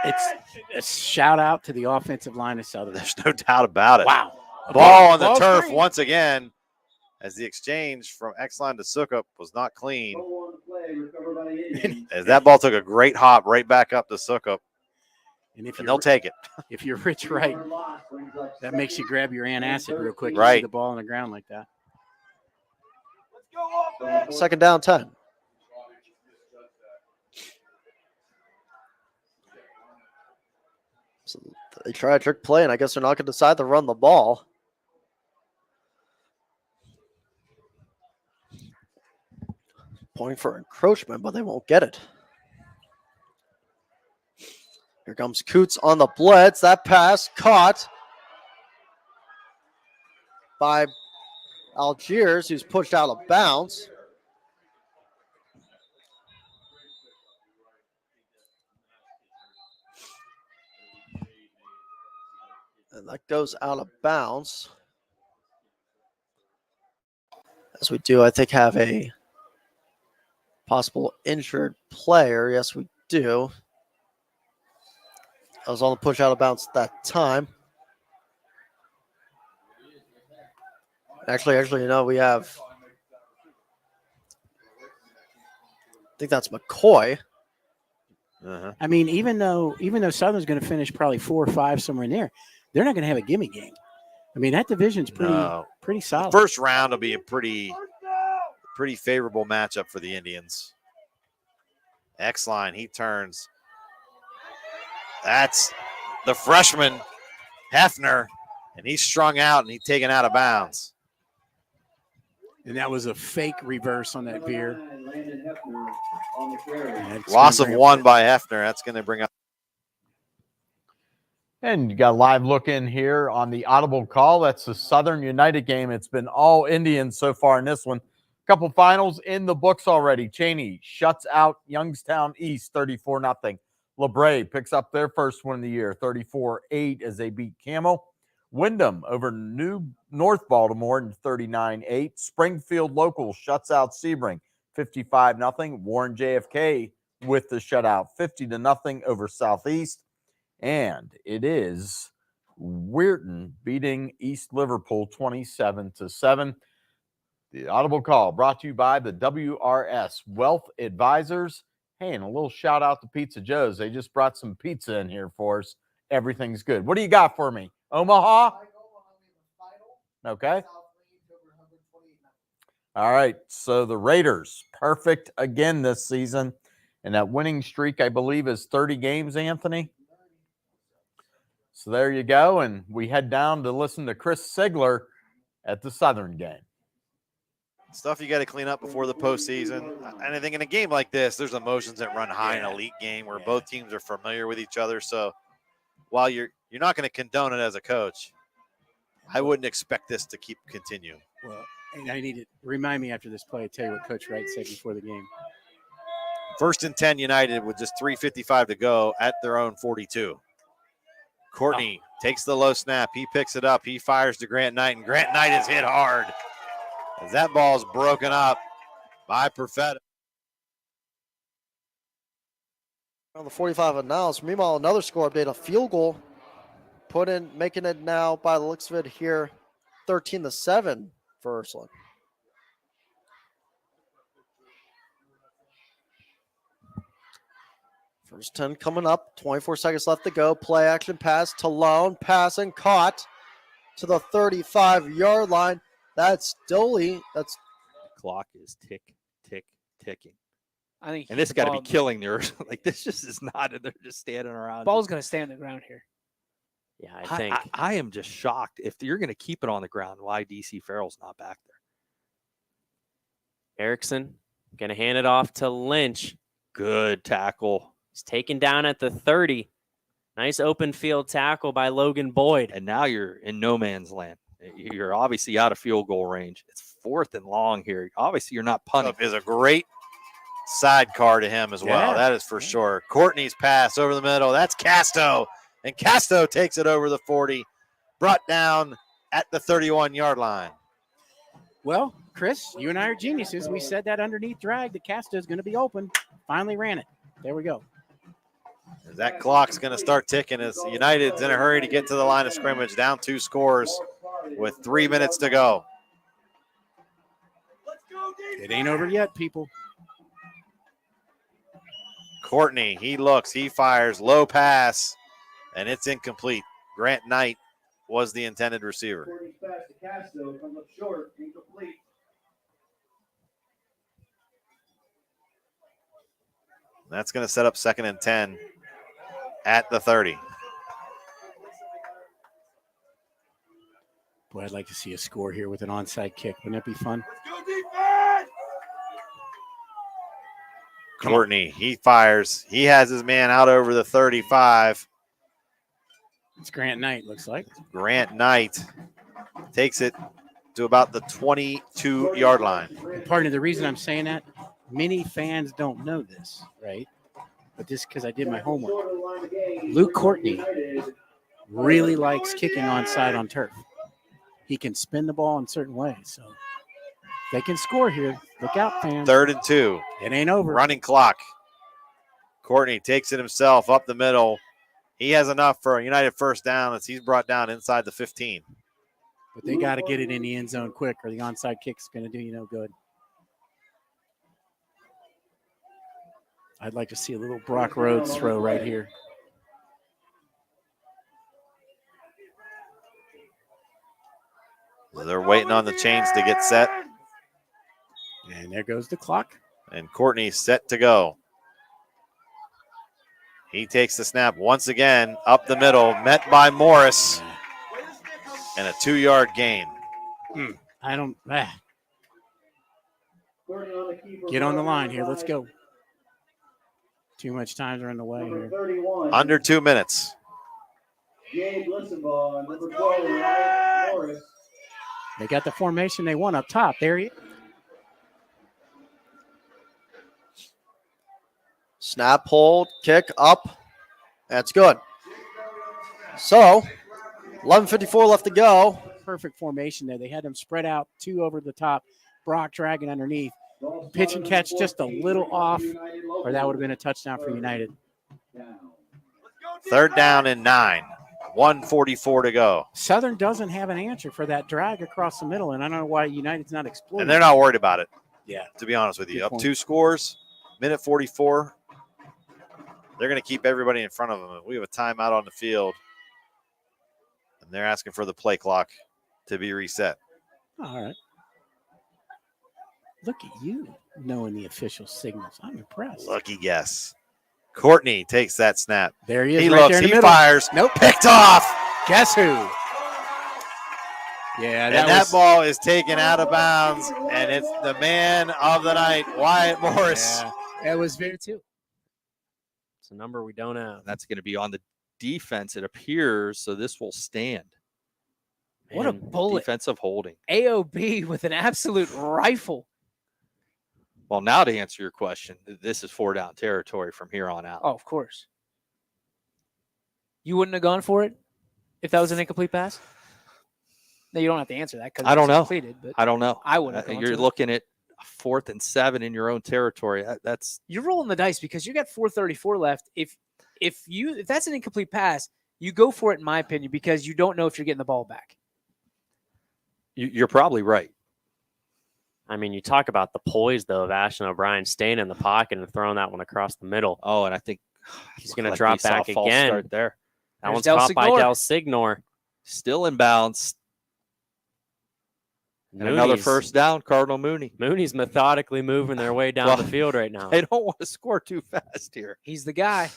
S3: It's a shout out to the offensive line of Southern.
S14: There's no doubt about it.
S3: Wow.
S14: Ball on the turf once again as the exchange from X-line to Sukup was not clean. As that ball took a great hop right back up to Sukup.
S3: And
S14: they'll take it.
S3: If you're Rich Wright, that makes you grab your antacid real quick.
S14: Right.
S3: You see the ball on the ground like that.
S6: 2nd down, 10. So they try a trick play, and I guess they're not going to decide to run the ball. Point for encroachment, but they won't get it. Here comes Coots on the blitz. That pass caught by Algiers, who's pushed out of bounds. And that goes out of bounds. As we do, I think, have a possible injured player. Yes, we do. I was on the push out of bounds at that time. Actually, we have, I think that's McCoy.
S3: I mean, even though Southern's going to finish probably 4 or 5 somewhere in there, they're not going to have a gimme game. I mean, that division's pretty solid.
S14: First round will be a pretty favorable matchup for the Indians. X-line, he turns. That's the freshman, Hefner, and he's strung out and he's taken out of bounds.
S3: And that was a fake reverse on that veer.
S14: Loss of 1 by Hefner. That's going to bring up.
S22: And you got a live look in here on the Audible call. That's the Southern United game. It's been all Indians so far in this one. A couple finals in the books already. Cheney shuts out Youngstown East 34-0. LeBray picks up their first one of the year, 34-8 as they beat Camel. Wyndham over North Baltimore in 39-8. Springfield Local shuts out Sebring 55-0. Warren JFK with the shutout 50-0 over Southeast. And it is Weirton beating East Liverpool 27-7. The Audible call brought to you by the WRS Wealth Advisors. Hey, and a little shout out to Pizza Joe's. They just brought some pizza in here for us. Everything's good. What do you got for me? Omaha? Okay. All right. So the Raiders, perfect again this season. And that winning streak, I believe, is 30 games, Anthony. So there you go. And we head down to listen to Chris Sigler at the Southern game.
S14: Stuff you got to clean up before the postseason. And I think in a game like this, there's emotions that run high in an elite game where both teams are familiar with each other. So while you're not going to condone it as a coach, I wouldn't expect this to continue.
S3: Well, and I need to remind me after this play, tell you what Coach Wright said before the game.
S14: First and 10 United with just 3:55 to go at their own 42. Courtney takes the low snap. He picks it up. He fires to Grant Knight, and Grant Knight is hit hard as that ball is broken up by Perfetta.
S6: On the 45 announced. Meanwhile, another score update, a field goal put in, making it now by the looks of it here 13-7 for Ursuline. First 10 coming up, 24 seconds left to go. Play action pass to Lone, pass and caught to the 35-yard line. That's Doley. That's
S18: Clock is ticking.
S5: I think
S18: And this got to be killing the Ursuline. Like, this just is not, they're just standing around.
S5: Ball's going to stay on the ground here.
S19: Yeah, I think.
S18: I am just shocked. If you're going to keep it on the ground, why DC Farrell's not back there?
S19: Erickson going to hand it off to Lynch.
S18: Good tackle.
S19: He's taken down at the 30. Nice open field tackle by Logan Boyd.
S18: And now you're in no man's land. You're obviously out of field goal range. It's 4th and long here. Obviously, you're not punting.
S14: Is a great sidecar to him as well.
S18: Yeah.
S14: That is for sure. Courtney's pass over the middle. That's Casto. And Casto takes it over the 40. Brought down at the 31-yard line.
S13: Well, Chris, you and I are geniuses. We said that underneath drag, the Casta is going to be open. Finally ran it. There we go.
S14: That clock's going to start ticking as United's in a hurry to get to the line of scrimmage, down 2 scores with 3 minutes to go.
S13: It ain't over yet, people.
S14: Courtney, he looks, he fires, low pass, and it's incomplete. Grant Knight was the intended receiver. That's going to set up 2nd and 10 at the 30.
S13: Boy, I'd like to see a score here with an onside kick. Wouldn't that be fun?
S14: Courtney, he fires. He has his man out over the 35.
S13: It's Grant Knight, looks like.
S14: Grant Knight takes it to about the 22-yard line.
S13: Pardon me, the reason I'm saying that, many fans don't know this, right? But this because I did my homework. Luke Courtney really likes kicking onside on turf. He can spin the ball in certain ways. So if they can score here, look out, fans.
S14: 3rd and 2.
S13: It ain't over.
S14: Running clock. Courtney takes it himself up the middle. He has enough for a United first down as he's brought down inside the 15.
S13: But they got to get it in the end zone quick or the onside kick's going to do you no good. I'd like to see a little Brock Rhodes throw right here.
S14: They're waiting on the chains to get set.
S13: And there goes the clock.
S14: And Courtney's set to go. He takes the snap once again up the middle, met by Morris, and a 2-yard gain.
S13: I don't. Get on the line here. Let's go. Too much time's running away here.
S14: Under 2 minutes.
S13: They got the formation they want up top. There he is.
S6: Snap, hold, kick, up. That's good. So, 11:54 left to go.
S13: Perfect formation there. They had them spread out, 2 over the top, Brock dragging underneath. Pitch and catch just a little off, or that would have been a touchdown for United.
S14: 3rd down and 9. 1:44 to go.
S13: Southern doesn't have an answer for that drag across the middle, and I don't know why United's not exploiting.
S14: And they're not worried about it.
S13: Yeah.
S14: To be honest with you.
S13: Good
S14: Up
S13: point.
S14: 2 scores, minute 44. They're going to keep everybody in front of them. We have a timeout on the field. And they're asking for the play clock to be reset.
S13: All right. Look at you knowing the official signals. I'm impressed.
S14: Lucky guess. Courtney takes that snap.
S13: There he is.
S14: He
S13: right
S14: looks,
S13: there in the
S14: he
S13: middle.
S14: fires.
S13: Nope.
S14: Picked off.
S13: Guess who? Yeah,
S14: And that ball is taken out of bounds, and it's the man of the night, Wyatt Morris.
S13: Yeah, that was very too.
S19: It's a number we don't have.
S18: That's going to be on the defense, it appears, so this will stand.
S5: What a
S18: Man,
S5: bullet.
S18: defensive holding.
S5: AOB with an absolute rifle.
S18: Well, now to answer your question, this is 4-down territory from here on out.
S5: Oh, of course. You wouldn't have gone for it if that was an incomplete pass? No, you don't have to answer that because
S18: I don't know.
S5: completed. But
S18: I don't know.
S5: I would have.
S18: You're looking at 4th and 7 in your own territory. That's
S5: You're rolling the dice because you got 4:34 left. If that's an incomplete pass, you go for it, in my opinion, because you don't know if you're getting the ball back.
S18: you're probably right.
S19: I mean, you talk about the poise, though, of Ashton O'Brien staying in the pocket and throwing that one across the middle.
S18: Oh, and I think
S19: he's going to drop back again.
S18: Start there.
S19: That one's caught by Del Signor.
S18: Still in bounds. And another first down, Cardinal Mooney.
S19: Mooney's methodically moving their way down the field right now.
S18: They don't want to score too fast here.
S5: He's the guy.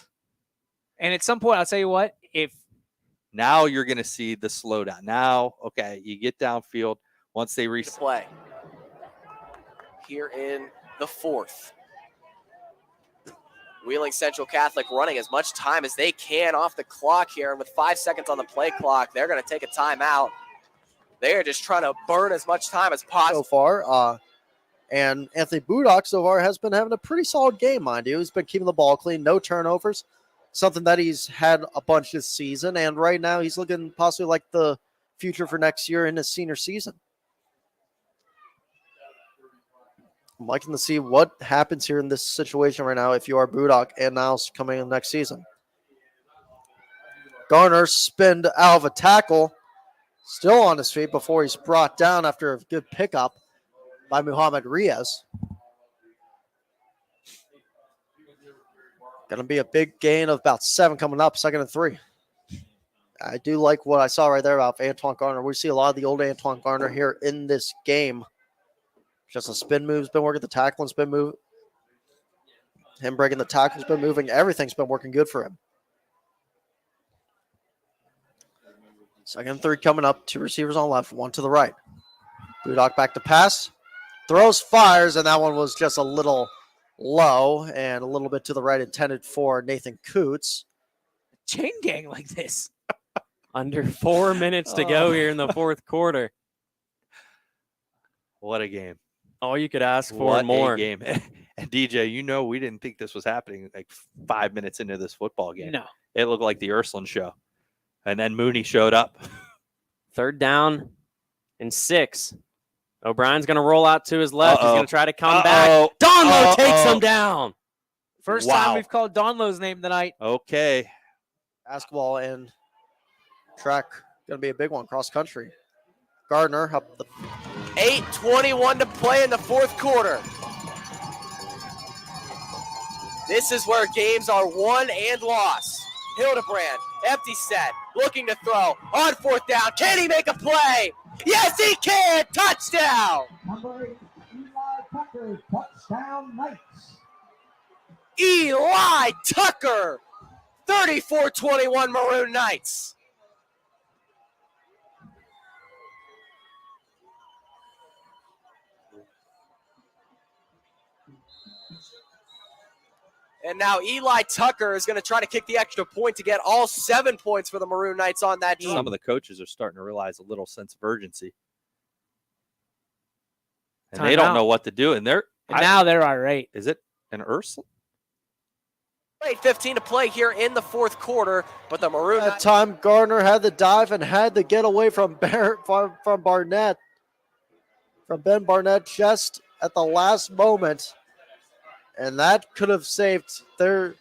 S5: And at some point, I'll tell you what, if
S18: now you're going to see the slowdown. Now, okay, you get downfield once they
S4: play here in the 4th. Wheeling Central Catholic running as much time as they can off the clock here. And with 5 seconds on the play clock, they're going to take a timeout. They're just trying to burn as much time as possible.
S6: So far. And Anthony Budak so far has been having a pretty solid game, mind you. He's been keeping the ball clean, no turnovers, something that he's had a bunch this season. And right now he's looking possibly like the future for next year in his senior season. I'm liking to see what happens here in this situation right now if you are Budak and Niles coming in next season. Garner spinned out of a tackle, still on his feet before he's brought down after a good pickup by Muhammad Riaz. Going to be a big gain of about 7 coming up, 2nd and 3. I do like what I saw right there about Antoine Gardner. We see a lot of the old Antoine Gardner here in this game. Just a spin move's been working. The tackling's been moving. Him breaking the tackle's been moving. Everything's been working good for him. 2nd and 3 coming up. 2 receivers on left, 1 to the right. Budak back to pass. Throws, fires, and that one was just a little low and a little bit to the right, intended for Nathan Coots.
S5: Chain gang like this.
S19: Under 4 minutes to go here in the 4th quarter.
S18: What a game.
S19: All you could ask for
S18: What
S19: and more.
S18: a game. And DJ, we didn't think this was happening like 5 minutes into this football game.
S5: No.
S18: It looked like the Ursuline show. And then Mooney showed up.
S19: 3rd down and 6. O'Brien's going to roll out to his left. He's going to try to come back. Donlow takes him down.
S5: First time we've called Donlow's name tonight.
S18: Okay.
S6: Basketball and track going to be a big one, cross country. Gardner up the
S4: 8:21 to play in the 4th quarter. This is where games are won and lost. Hildebrand, empty set, looking to throw on 4th down. Can he make a play? Yes, he can. Touchdown.
S17: Number 8, Eli Tucker, touchdown Knights.
S4: Eli Tucker, 34-21 Maroon Knights. And now Eli Tucker is going to try to kick the extra point to get all 7 points for the Maroon Knights on that drive.
S18: Some of the coaches are starting to realize a little sense of urgency. And they don't know what to do. And
S5: now they're all right.
S18: Is it an Ursula?
S4: 8:15 to play here in the 4th quarter, but the Maroon
S6: That time Gardner had the dive and had to get away from Barnett. From Ben Barnett just at the last moment. And that could have saved their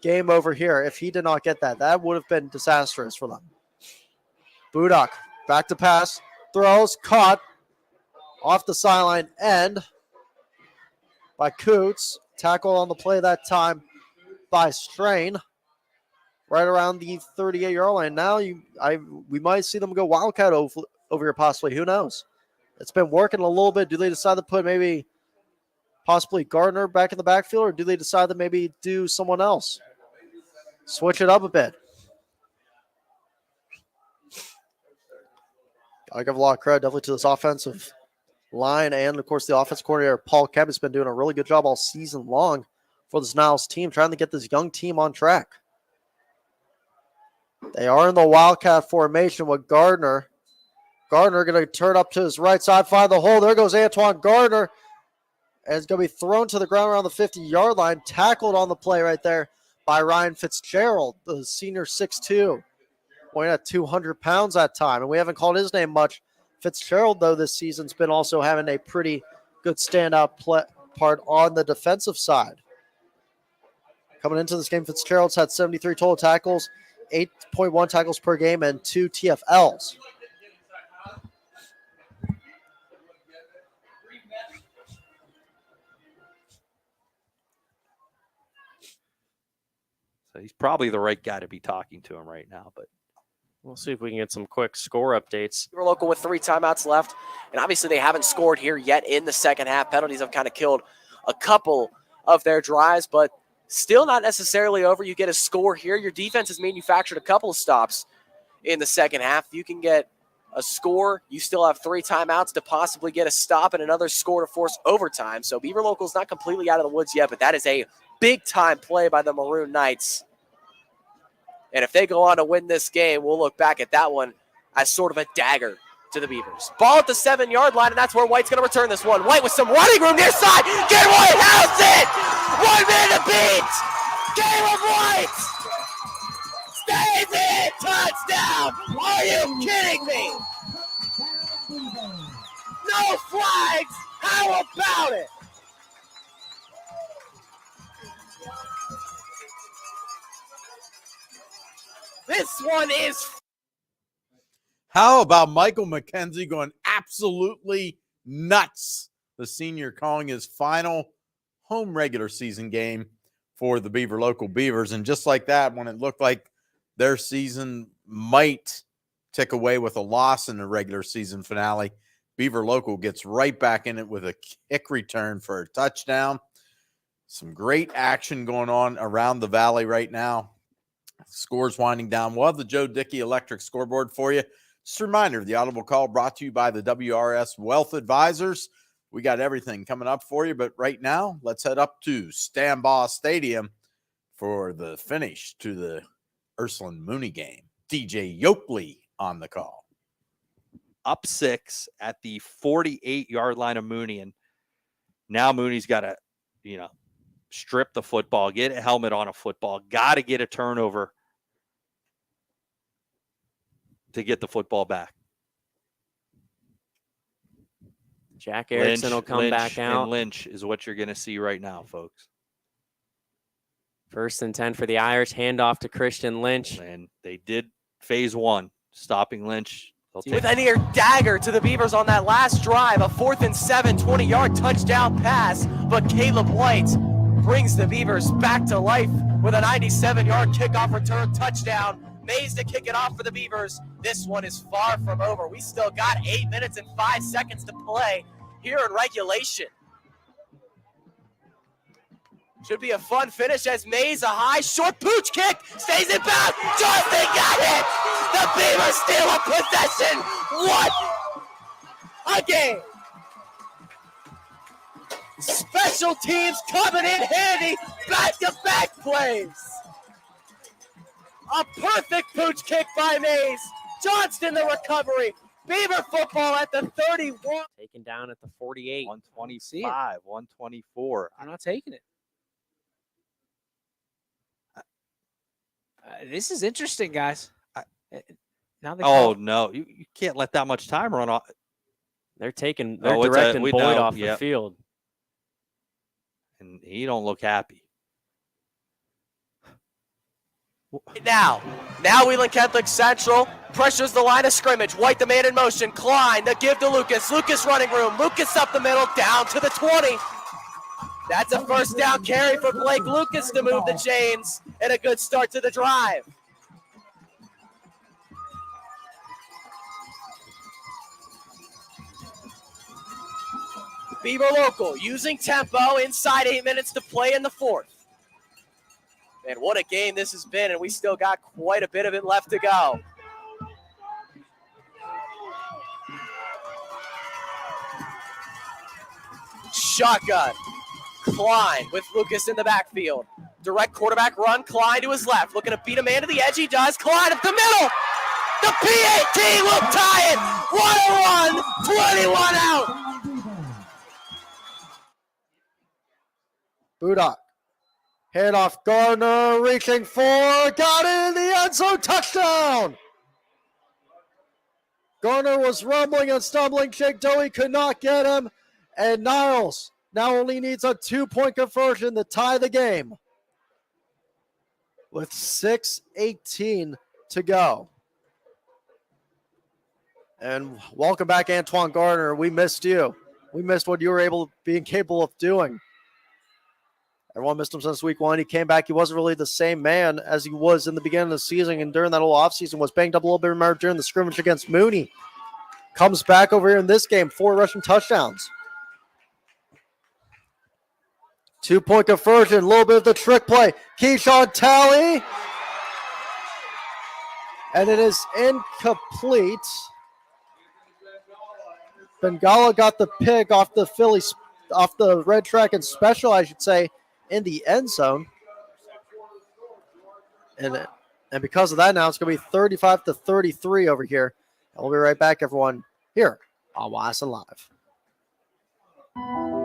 S6: game over here if he did not get that. That would have been disastrous for them. Budak back to pass. Throws, caught off the sideline end by Coots. Tackle on the play that time by Strain. Right around the 38-yard line. Now we might see them go Wildcat over here possibly. Who knows? It's been working a little bit. Do they decide to put maybe possibly Gardner back in the backfield, or do they decide to maybe do someone else? Switch it up a bit. I give a lot of credit definitely to this offensive line and, of course, the offensive coordinator, Paul Kemp, has been doing a really good job all season long for this Niles team, trying to get this young team on track. They are in the Wildcat formation with Gardner. Gardner going to turn up to his right side, find the hole. There goes Antoine Gardner. And it's going to be thrown to the ground around the 50-yard line, tackled on the play right there by Ryan Fitzgerald, the senior 6'2", weighing at 200 pounds that time. And we haven't called his name much. Fitzgerald, though, this season's been also having a pretty good standout part on the defensive side. Coming into this game, Fitzgerald's had 73 total tackles, 8.1 tackles per game, and 2 TFLs.
S18: So he's probably the right guy to be talking to him right now, but
S19: we'll see if we can get some quick score updates.
S4: Beaver Local with 3 timeouts left, and obviously they haven't scored here yet in the second half. Penalties have kind of killed a couple of their drives, but still not necessarily over. You get a score here. Your defense has manufactured a couple of stops in the second half. You can get a score. You still have 3 timeouts to possibly get a stop and another score to force overtime. So Beaver Local's not completely out of the woods yet, but that is a big-time play by the Maroon Knights. And if they go on to win this game, we'll look back at that one as sort of a dagger to the Beavers. Ball at the 7-yard line, and that's where White's going to return this one. White with some running room near side. Get White, house it! 1 minute to beat! Caleb White! Stays in! Touchdown! Are you kidding me? No flags! How about it? This one is.
S22: How about Michael McKenzie going absolutely nuts? The senior calling his final home regular season game for the Beaver Local Beavers. And just like that, when it looked like their season might tick away with a loss in the regular season finale, Beaver Local gets right back in it with a kick return for a touchdown. Some great action going on around the valley right now. Scores winding down. We'll have the Joe Dickey Electric scoreboard for you. Just a reminder, the Audible Call brought to you by the WRS Wealth Advisors. We got everything coming up for you, but right now, let's head up to Stambaugh Stadium for the finish to the Ursuline Mooney game. DJ Yoakley on the call.
S18: Up 6 at the 48-yard line of Mooney, and now Mooney's got to, strip the football, get a helmet on a football, got to get a turnover to get the football back.
S19: Jack Erickson will come back out.
S18: And Lynch is what you're going to see right now, folks.
S19: 1st and 10 for the Irish. Handoff to Christian Lynch.
S18: And they did phase 1, stopping Lynch.
S4: With a near dagger to the Beavers on that last drive, a 4th and 7, 20-yard touchdown pass, but Caleb White brings the Beavers back to life with a 97-yard kickoff return touchdown. Mays to kick it off for the Beavers. This one is far from over. We still got 8 minutes and 5 seconds to play here in regulation. Should be a fun finish as Mays, a high, short pooch kick, stays in bounds. Justin got it! The Beavers steal a possession. What a game! Special teams coming in handy. Back-to-back plays. A perfect pooch kick by Mays. Johnston the recovery. Beaver football at the 31.
S19: Taken down at the 48.
S18: 125, 124.
S5: I'm not taking it. This is interesting, guys. Now
S18: no. You can't let that much time run off.
S19: They're directing Boyd off the field.
S18: And he don't look happy.
S4: Now Wheeling Catholic Central pressures the line of scrimmage. White the man in motion. Klein the give to Lucas. Lucas running room. Lucas up the middle, down to the 20. That's a 1st down carry for Blake Lucas to move the chains and a good start to the drive. Beaver Local using tempo inside 8 minutes to play in the 4th. Man, what a game this has been, and we still got quite a bit of it left to go. Shotgun. Klein with Lucas in the backfield. Direct quarterback run. Klein to his left. Looking to beat a man to the edge. He does. Klein up the middle. The PAT will tie it. 101, 21 out.
S6: Budak. Hand off Gardner, reaching for, got it in the end zone, touchdown! Gardner was rumbling and stumbling. Jake Dowie could not get him. And Niles now only needs a 2-point conversion to tie the game with 6:18 to go. And welcome back, Antoine Gardner. We missed you. We missed what you were being capable of doing. Everyone missed him since week one. He came back. He wasn't really the same man as he was in the beginning of the season, and during that whole offseason was banged up a little bit. Remember, during the scrimmage against Mooney. Comes back over here in this game, 4 rushing touchdowns. 2-point conversion, a little bit of the trick play. Keyshawn Talley. And it is incomplete. Bengala got the pick off the red track and special, I should say, in the end zone. And because of that, now it's going to be 35-33 over here. And we'll be right back, everyone, here on YSN Live.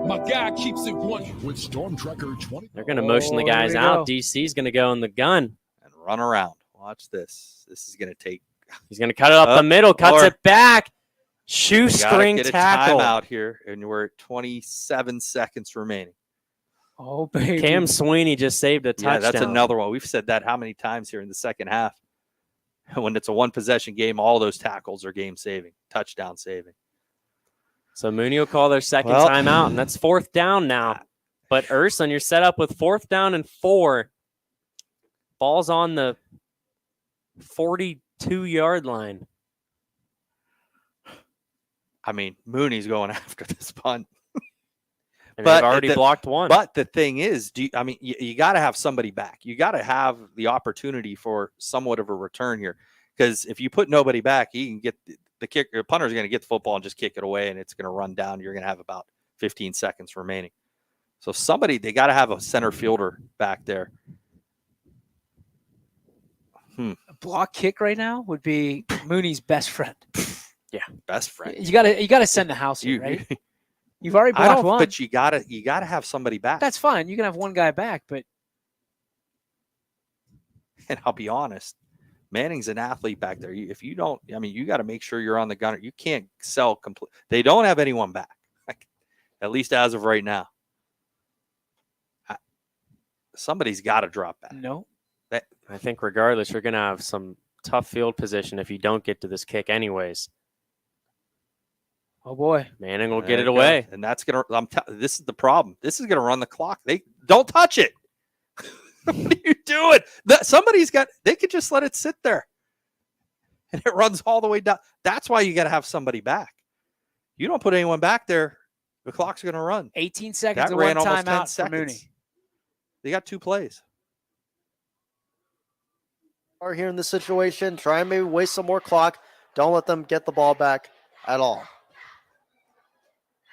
S8: My guy keeps it 1 with Storm Tracker 20.
S19: They're going to motion the guys out. DC's going to go in the gun
S18: and run around. Watch this. This is going to take.
S19: He's going to cut it up the middle, cuts it back. Shoestring
S18: get
S19: tackle.
S18: A timeout here, and we're at 27 seconds remaining.
S5: Oh, baby.
S19: Cam Sweeney just saved a touchdown.
S18: Yeah, that's another one. We've said that how many times here in the second half. When it's a one-possession game, all those tackles are game-saving, touchdown-saving.
S19: So Mooney will call their second timeout, and that's 4th down now. But Urson, you're set up with 4th down and 4. Ball's on the 42-yard line.
S18: I mean, Mooney's going after this punt.
S19: And they've already blocked one.
S18: But the thing is, you got to have somebody back. You got to have the opportunity for somewhat of a return here. Because if you put nobody back, he can get the kicker. The punter's going to get the football and just kick it away, and it's going to run down. You're going to have about 15 seconds remaining. So they got to have a center fielder back there.
S5: A block kick right now would be Mooney's best friend.
S19: Yeah,
S18: best friend.
S5: You gotta send the house here, right? You've already blocked one.
S18: But you gotta have somebody back.
S5: That's fine. You can have one guy back, but
S18: and I'll be honest, Manning's an athlete back there. If you don't, you got to make sure you're on the gunner. You can't sell complete. They don't have anyone back, at least as of right now. Somebody's got to drop back.
S5: No,
S19: I think regardless, you're going to have some tough field position if you don't get to this kick, anyways.
S5: Oh boy,
S19: Manning will get it away,
S18: and that's gonna. This is the problem. This is gonna run the clock. They don't touch it. What are you doing? They could just let it sit there, and it runs all the way down. That's why you got to have somebody back. You don't put anyone back there, the clock's gonna run.
S5: 18 seconds.
S18: That
S5: and
S18: ran
S5: one
S18: almost 10
S5: timeout for Mooney.
S18: seconds. They got 2 plays.
S6: Are here in this situation. Try and maybe waste some more clock. Don't let them get the ball back at all.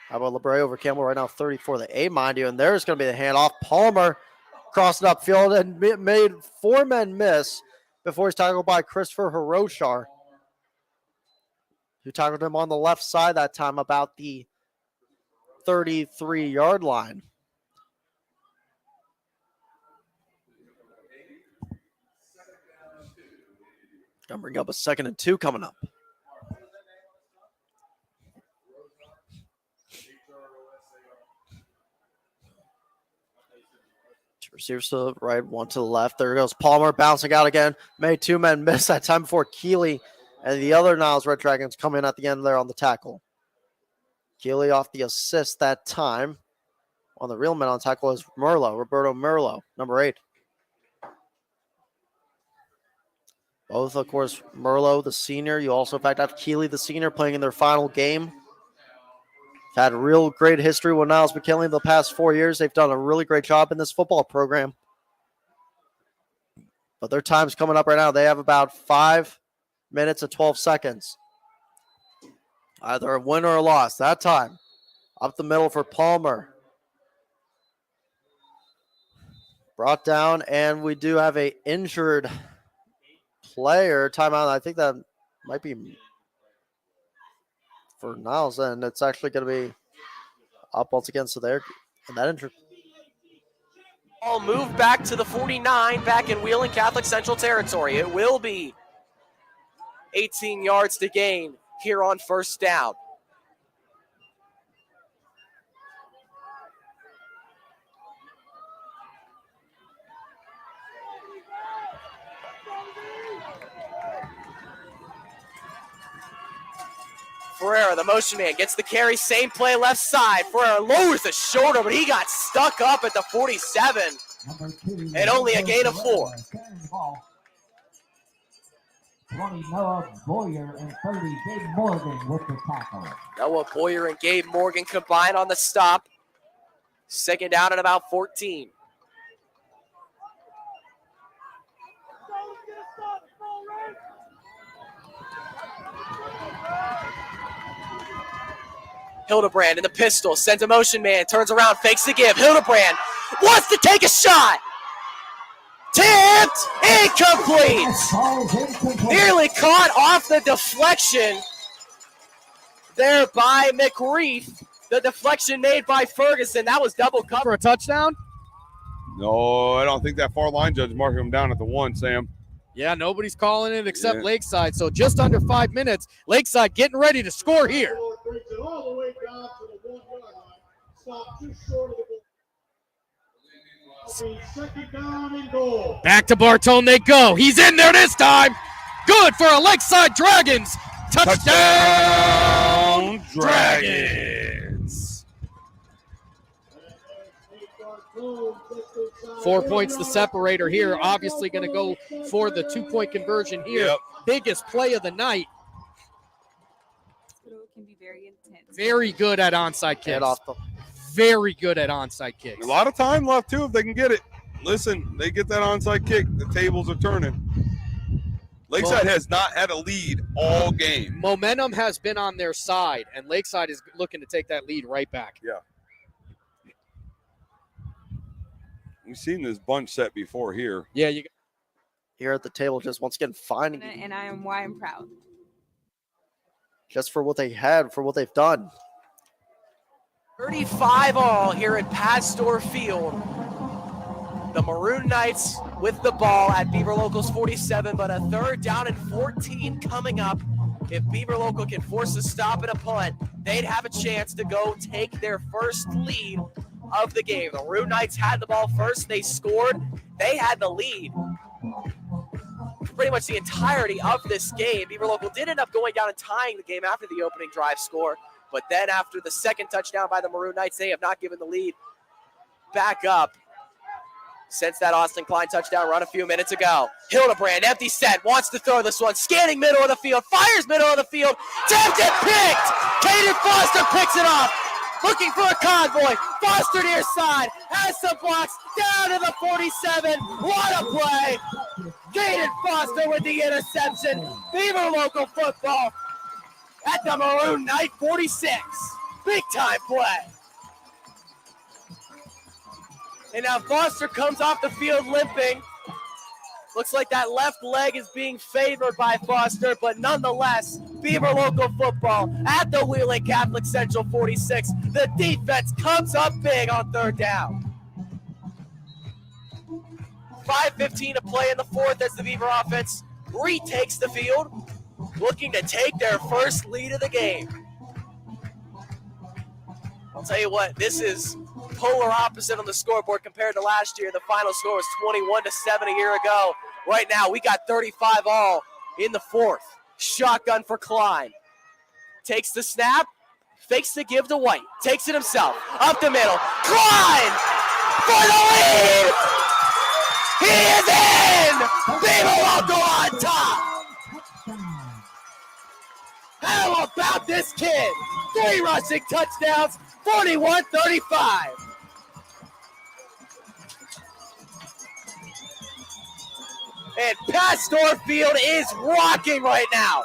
S6: How about LeBray over Campbell right now, 34 to 8, mind you. And there's going to be the handoff. Palmer crossed upfield and made 4 men miss before he's tackled by Christopher Hiroshar, who tackled him on the left side that time about the 33-yard line. Gonna bring up a 2nd and 2 coming up. Two receivers to the right, one to the left. There goes Palmer bouncing out again. Made 2 men miss that time before Keeley and the other Niles Red Dragons come in at the end there on the tackle. Keeley off the assist that time. On the real men on tackle is Roberto Merlo, number 8. Both, of course, Merlo, the senior. You also, in fact, have Keeley, the senior, playing in their final game. Had real great history with Niles McKinley the past 4 years. They've done a really great job in this football program. But their time's coming up right now. They have about 5 minutes and 12 seconds. Either a win or a loss. That time, up the middle for Palmer. Brought down, and we do have a injured player timeout. I think that might be for Niles, and it's actually going to be up once again. So there, and that injured.
S4: Ball moved back to the 49, back in Wheeling Catholic Central territory. It will be 18 yards to gain here on first down. Ferreira, the motion man, gets the carry, same play left side. Ferreira lowers the shoulder, but he got stuck up at the 47. And only a gain of 4.
S17: 20, Noah Boyer, and 30, Gabe Morgan with the tackle.
S4: Noah Boyer and Gabe Morgan combined on the stop. Second down at about 14. Hildebrand in the pistol, sends a motion man, turns around, fakes the give. Hildebrand wants to take a shot. Tipped, incomplete. Nearly caught off the deflection there by McReef. The deflection made by Ferguson. That was double cover.
S15: For a touchdown?
S16: No, I don't think that far line judge marking him down at the 1, Sam.
S15: Yeah, nobody's calling it except Lakeside. So just under 5 minutes, Lakeside getting ready to score here. Back to Bartone they go. He's in there this time. Good for a Lakeside Dragons. Touchdown Dragons. 4 points the separator here. Obviously going to go for the 2-point conversion here.
S16: Yep.
S15: Biggest play of the night.
S2: Can be very intense.
S15: Very good at onside kicks. Very good at onside kicks.
S16: A lot of time left, too, if they can get it. Listen, they get that onside kick. The tables are turning. Lakeside has not had a lead all game.
S15: Momentum has been on their side, and Lakeside is looking to take that lead right back.
S16: Yeah. We've seen this bunch set before here.
S15: Yeah, you
S6: here at the table, just once again finding
S2: And I am why I'm proud.
S6: just for what they had, for what they've done.
S4: 35 all here at Pastor Field. The Maroon Knights with the ball at Beaver Local's 47, but a third down and 14 coming up. If Beaver Local can force a stop and a punt, they'd have a chance to go take their first lead of the game. The Maroon Knights had the ball first. They scored. They had the lead pretty much the entirety of this game. Beaver Local did end up going down and tying the game after the opening drive score, but then after the second touchdown by the Maroon Knights, they have not given the lead back up since that Austin Klein touchdown run a few minutes ago. Hildebrand, empty set, wants to throw this one, scanning middle of the field, fires middle of the field, tipped it, picked! Caden Foster picks it up, looking for a convoy, Foster near side, has some blocks, down to the 47, what a play! Caden Foster with the interception, Beaver Local football at the Maroon Knight 46, big time play. And now Foster comes off the field limping. Looks like that left leg is being favored by Foster, but nonetheless, Beaver Local football at the Wheeling Catholic Central 46. The defense comes up big on third down. 5:15 to play in the fourth as the Beaver offense retakes the field, looking to take their first lead of the game. I'll tell you what, this is polar opposite on the scoreboard compared to last year. The final score was 21-7 a year ago. Right now, we got 35 all in the fourth. Shotgun for Klein. Takes the snap, fakes the give to White, takes it himself, up the middle. Klein for the lead! He is in! Beaver Local on top! How about this kid? 3 rushing touchdowns, 41-35. And Pastor Field is rocking right now.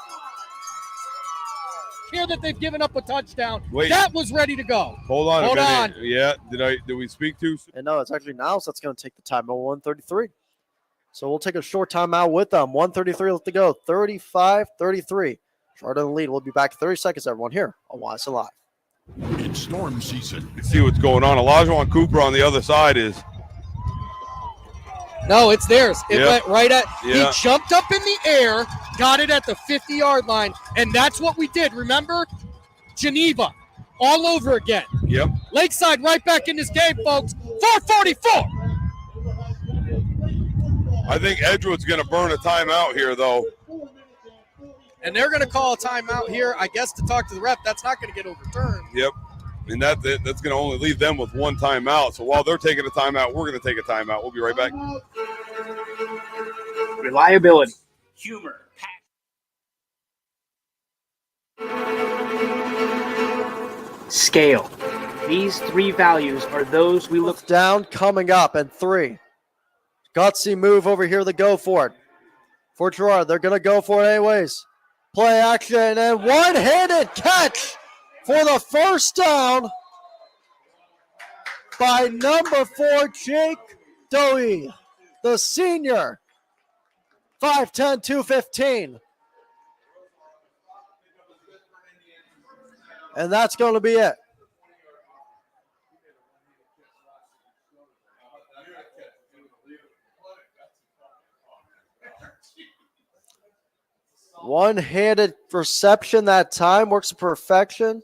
S15: Here that they've given up a touchdown.
S16: Wait.
S15: That was ready to go.
S16: Hold on
S15: Hold
S16: a
S15: on.
S16: minute. Yeah, did we speak too soon?
S6: And no, it's actually now, so that's going to take the time at 1:33. So we'll take a short timeout with them. 1:33 left to go. 35-33. Charlotte in the lead. We'll be back in 30 seconds, everyone, here on YSN Live.
S8: It's storm season.
S16: Let's see what's going on. Elijah Cooper on the other side is
S15: No, it's theirs. It
S16: Yeah.
S15: went right at.
S16: Yeah.
S15: He jumped up in the air, got it at the 50-yard line, and that's what we did. Remember, Geneva, all over again.
S16: Yep.
S15: Lakeside right back in this game, folks. 4:44.
S16: I think Edgewood's going to burn a timeout here, though.
S15: And they're going to call a timeout here, I guess, to talk to the ref. That's not going to get overturned.
S16: Yep. And that's going to only leave them with one timeout. So while they're taking a timeout, we're going to take a timeout. We'll be right back.
S5: Reliability, humor, scale. These three values are those we look
S6: down coming up in 3. Gutsy move over here to go for it. For Gerard, they're going to go for it anyways. Play action and one-handed catch for the first down by number 4, Jake Dowie, the senior. 5'10", 215. And that's going to be it. One-handed reception that time. Works to perfection.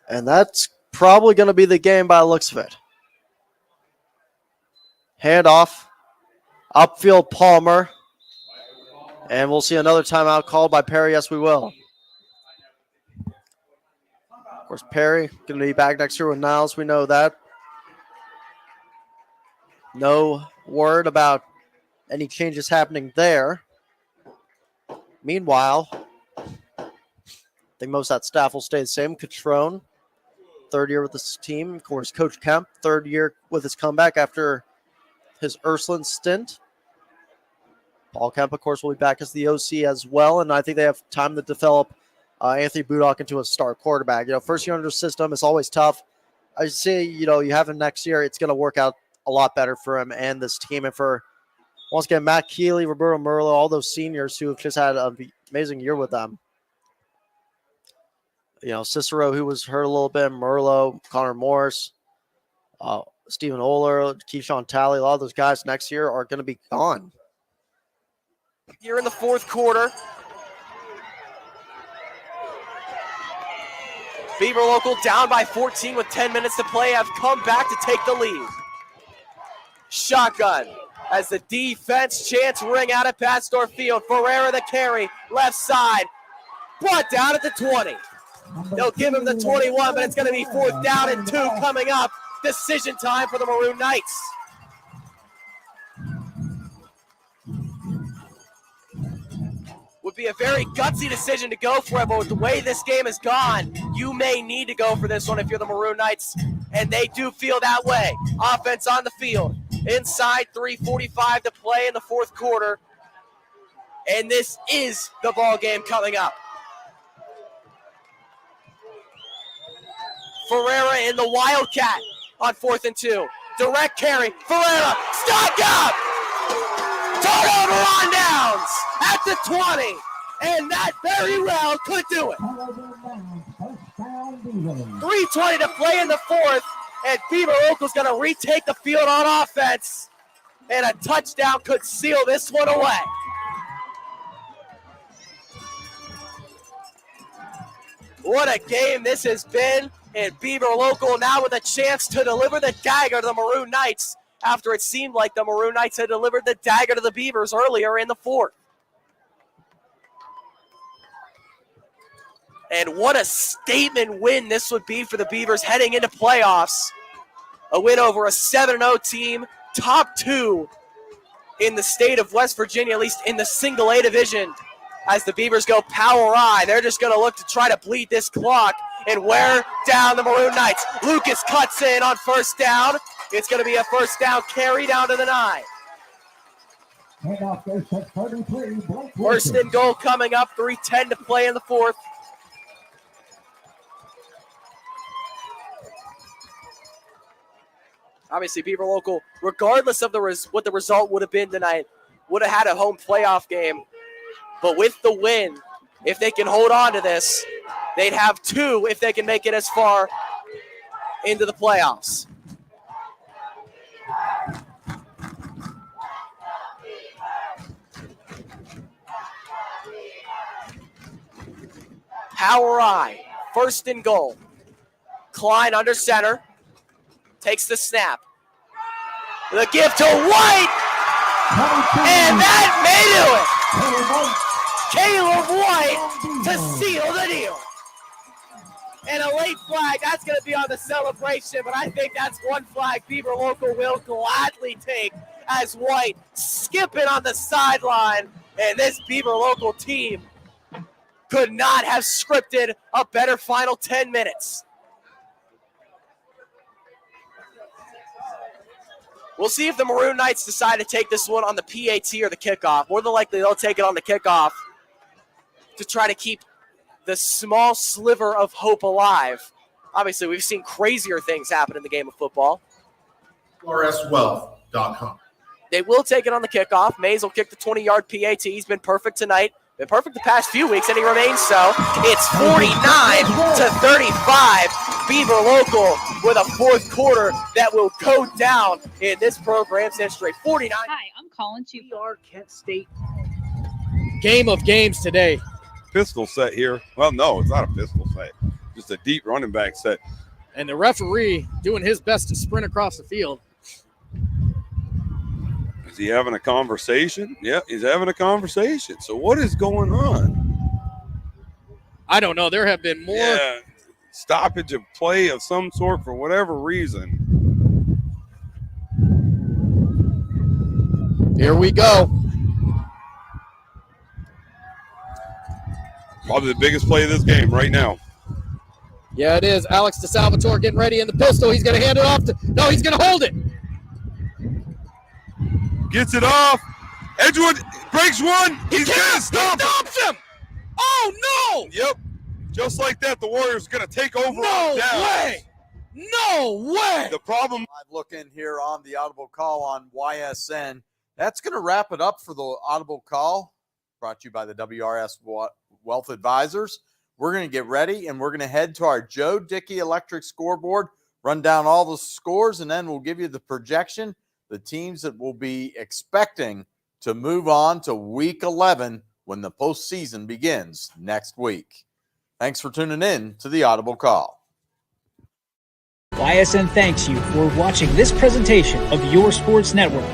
S6: And that's probably going to be the game by the looks of it. Handoff. Upfield Palmer. And we'll see another timeout called by Perry. Yes, we will. Of course, Perry going to be back next year with Niles. We know that. No word about any changes happening there. Meanwhile, I think most of that staff will stay the same. Catrone, third year with this team. Of course, Coach Kemp, third year with his comeback after his Ursuline stint. Paul Kemp, of course, will be back as the OC as well, and I think they have time to develop Anthony Budock into a star quarterback. First year under the system is always tough. I say, you have him next year, it's going to work out a lot better for him and this team. And for, once again, Matt Keeley, Roberto Merlo, all those seniors who have just had an amazing year with them. Cicero, who was hurt a little bit, Merlo, Connor Morris, Stephen Oler, Keyshawn Talley, a lot of those guys next year are going to be gone.
S4: Here in the fourth quarter. Beaver Local down by 14 with 10 minutes to play, have come back to take the lead. Shotgun as the defense chants ring out at Pastor Field. Ferreira the carry, left side, brought down at the 20. They'll give him the 21, but it's going to be 4th down and 2 coming up. Decision time for the Maroon Knights. Would be a very gutsy decision to go for it, but with the way this game has gone, you may need to go for this one if you're the Maroon Knights, and they do feel that way. Offense on the field. Inside 3:45 to play in the fourth quarter, and this is the ball game coming up. Ferreira in the Wildcat on 4th and 2. Direct carry. Ferreira, stopped up! Turnover on downs at the 20, and that very well could do it. 3:20 to play in the fourth, and Beaver Local's going to retake the field on offense, and a touchdown could seal this one away. What a game this has been, and Beaver Local now with a chance to deliver the dagger to the Maroon Knights after it seemed like the Maroon Knights had delivered the dagger to the Beavers earlier in the fourth. And what a statement win this would be for the Beavers heading into playoffs. A win over a 7-0 team, top 2 in the state of West Virginia, at least in the single A division. As the Beavers go power I, they're just going to look to try to bleed this clock and wear down the Maroon Knights. Lucas cuts in on 1st down. It's going to be a 1st down carry down to the 9. First and goal coming up, 3:10 to play in the fourth. Obviously, Beaver Local, regardless of what the result would have been tonight, would have had a home playoff game. But with the win, if they can hold on to this, They'd have 2 if they can make it as far into the playoffs. Power I, first and goal. Klein under center, takes the snap. The give to White, and that may do it. Caleb White to seal the deal. And a late flag, that's going to be on the celebration, but I think that's one flag Beaver Local will gladly take as White skipping on the sideline, and this Beaver Local team could not have scripted a better final 10 minutes. We'll see if the Maroon Knights decide to take this one on the PAT or the kickoff. More than likely, they'll take it on the kickoff to try to keep the small sliver of hope alive. Obviously, we've seen crazier things happen in the game of football.
S20: RSWealth.com.
S4: They will take it on the kickoff. Mays will kick the 20-yard PAT. He's been perfect tonight. Been perfect the past few weeks, and he remains so. It's 49-35. Beaver Local with a fourth quarter that will go down in this program's history. 49.
S21: Hi, I'm calling you. We are Kent State.
S10: Game of games today.
S16: Pistol set here. Well, no, it's not a pistol set. Just a deep running back set.
S10: And the referee doing his best to sprint across the field.
S16: Is he having a conversation? Yeah, he's having a conversation. So what is going on?
S10: I don't know. There have been more
S16: stoppage of play of some sort for whatever reason.
S10: Here we go.
S16: Probably the biggest play of this game right now.
S10: Yeah, it is. Alex DeSalvatore getting ready in the pistol. He's going to hand it off to – no, he's going to hold it.
S16: Gets it off. Edgewood breaks one. He's going to stop
S10: him. Oh, no.
S16: Yep. Just like that, the Warriors going to take over.
S10: No way. No way.
S16: The problem.
S22: Live look in here on the Audible Call on YSN. That's going to wrap it up for the Audible Call, brought to you by the WRS Wealth Advisors. We're going to get ready, and we're going to head to our Joe Dickey Electric scoreboard, run down all the scores, and then we'll give you the projection, the teams that will be expecting to move on to Week 11 when the postseason begins next week. Thanks for tuning in to the Audible Call.
S23: YSN thanks you for watching this presentation of Your Sports Network.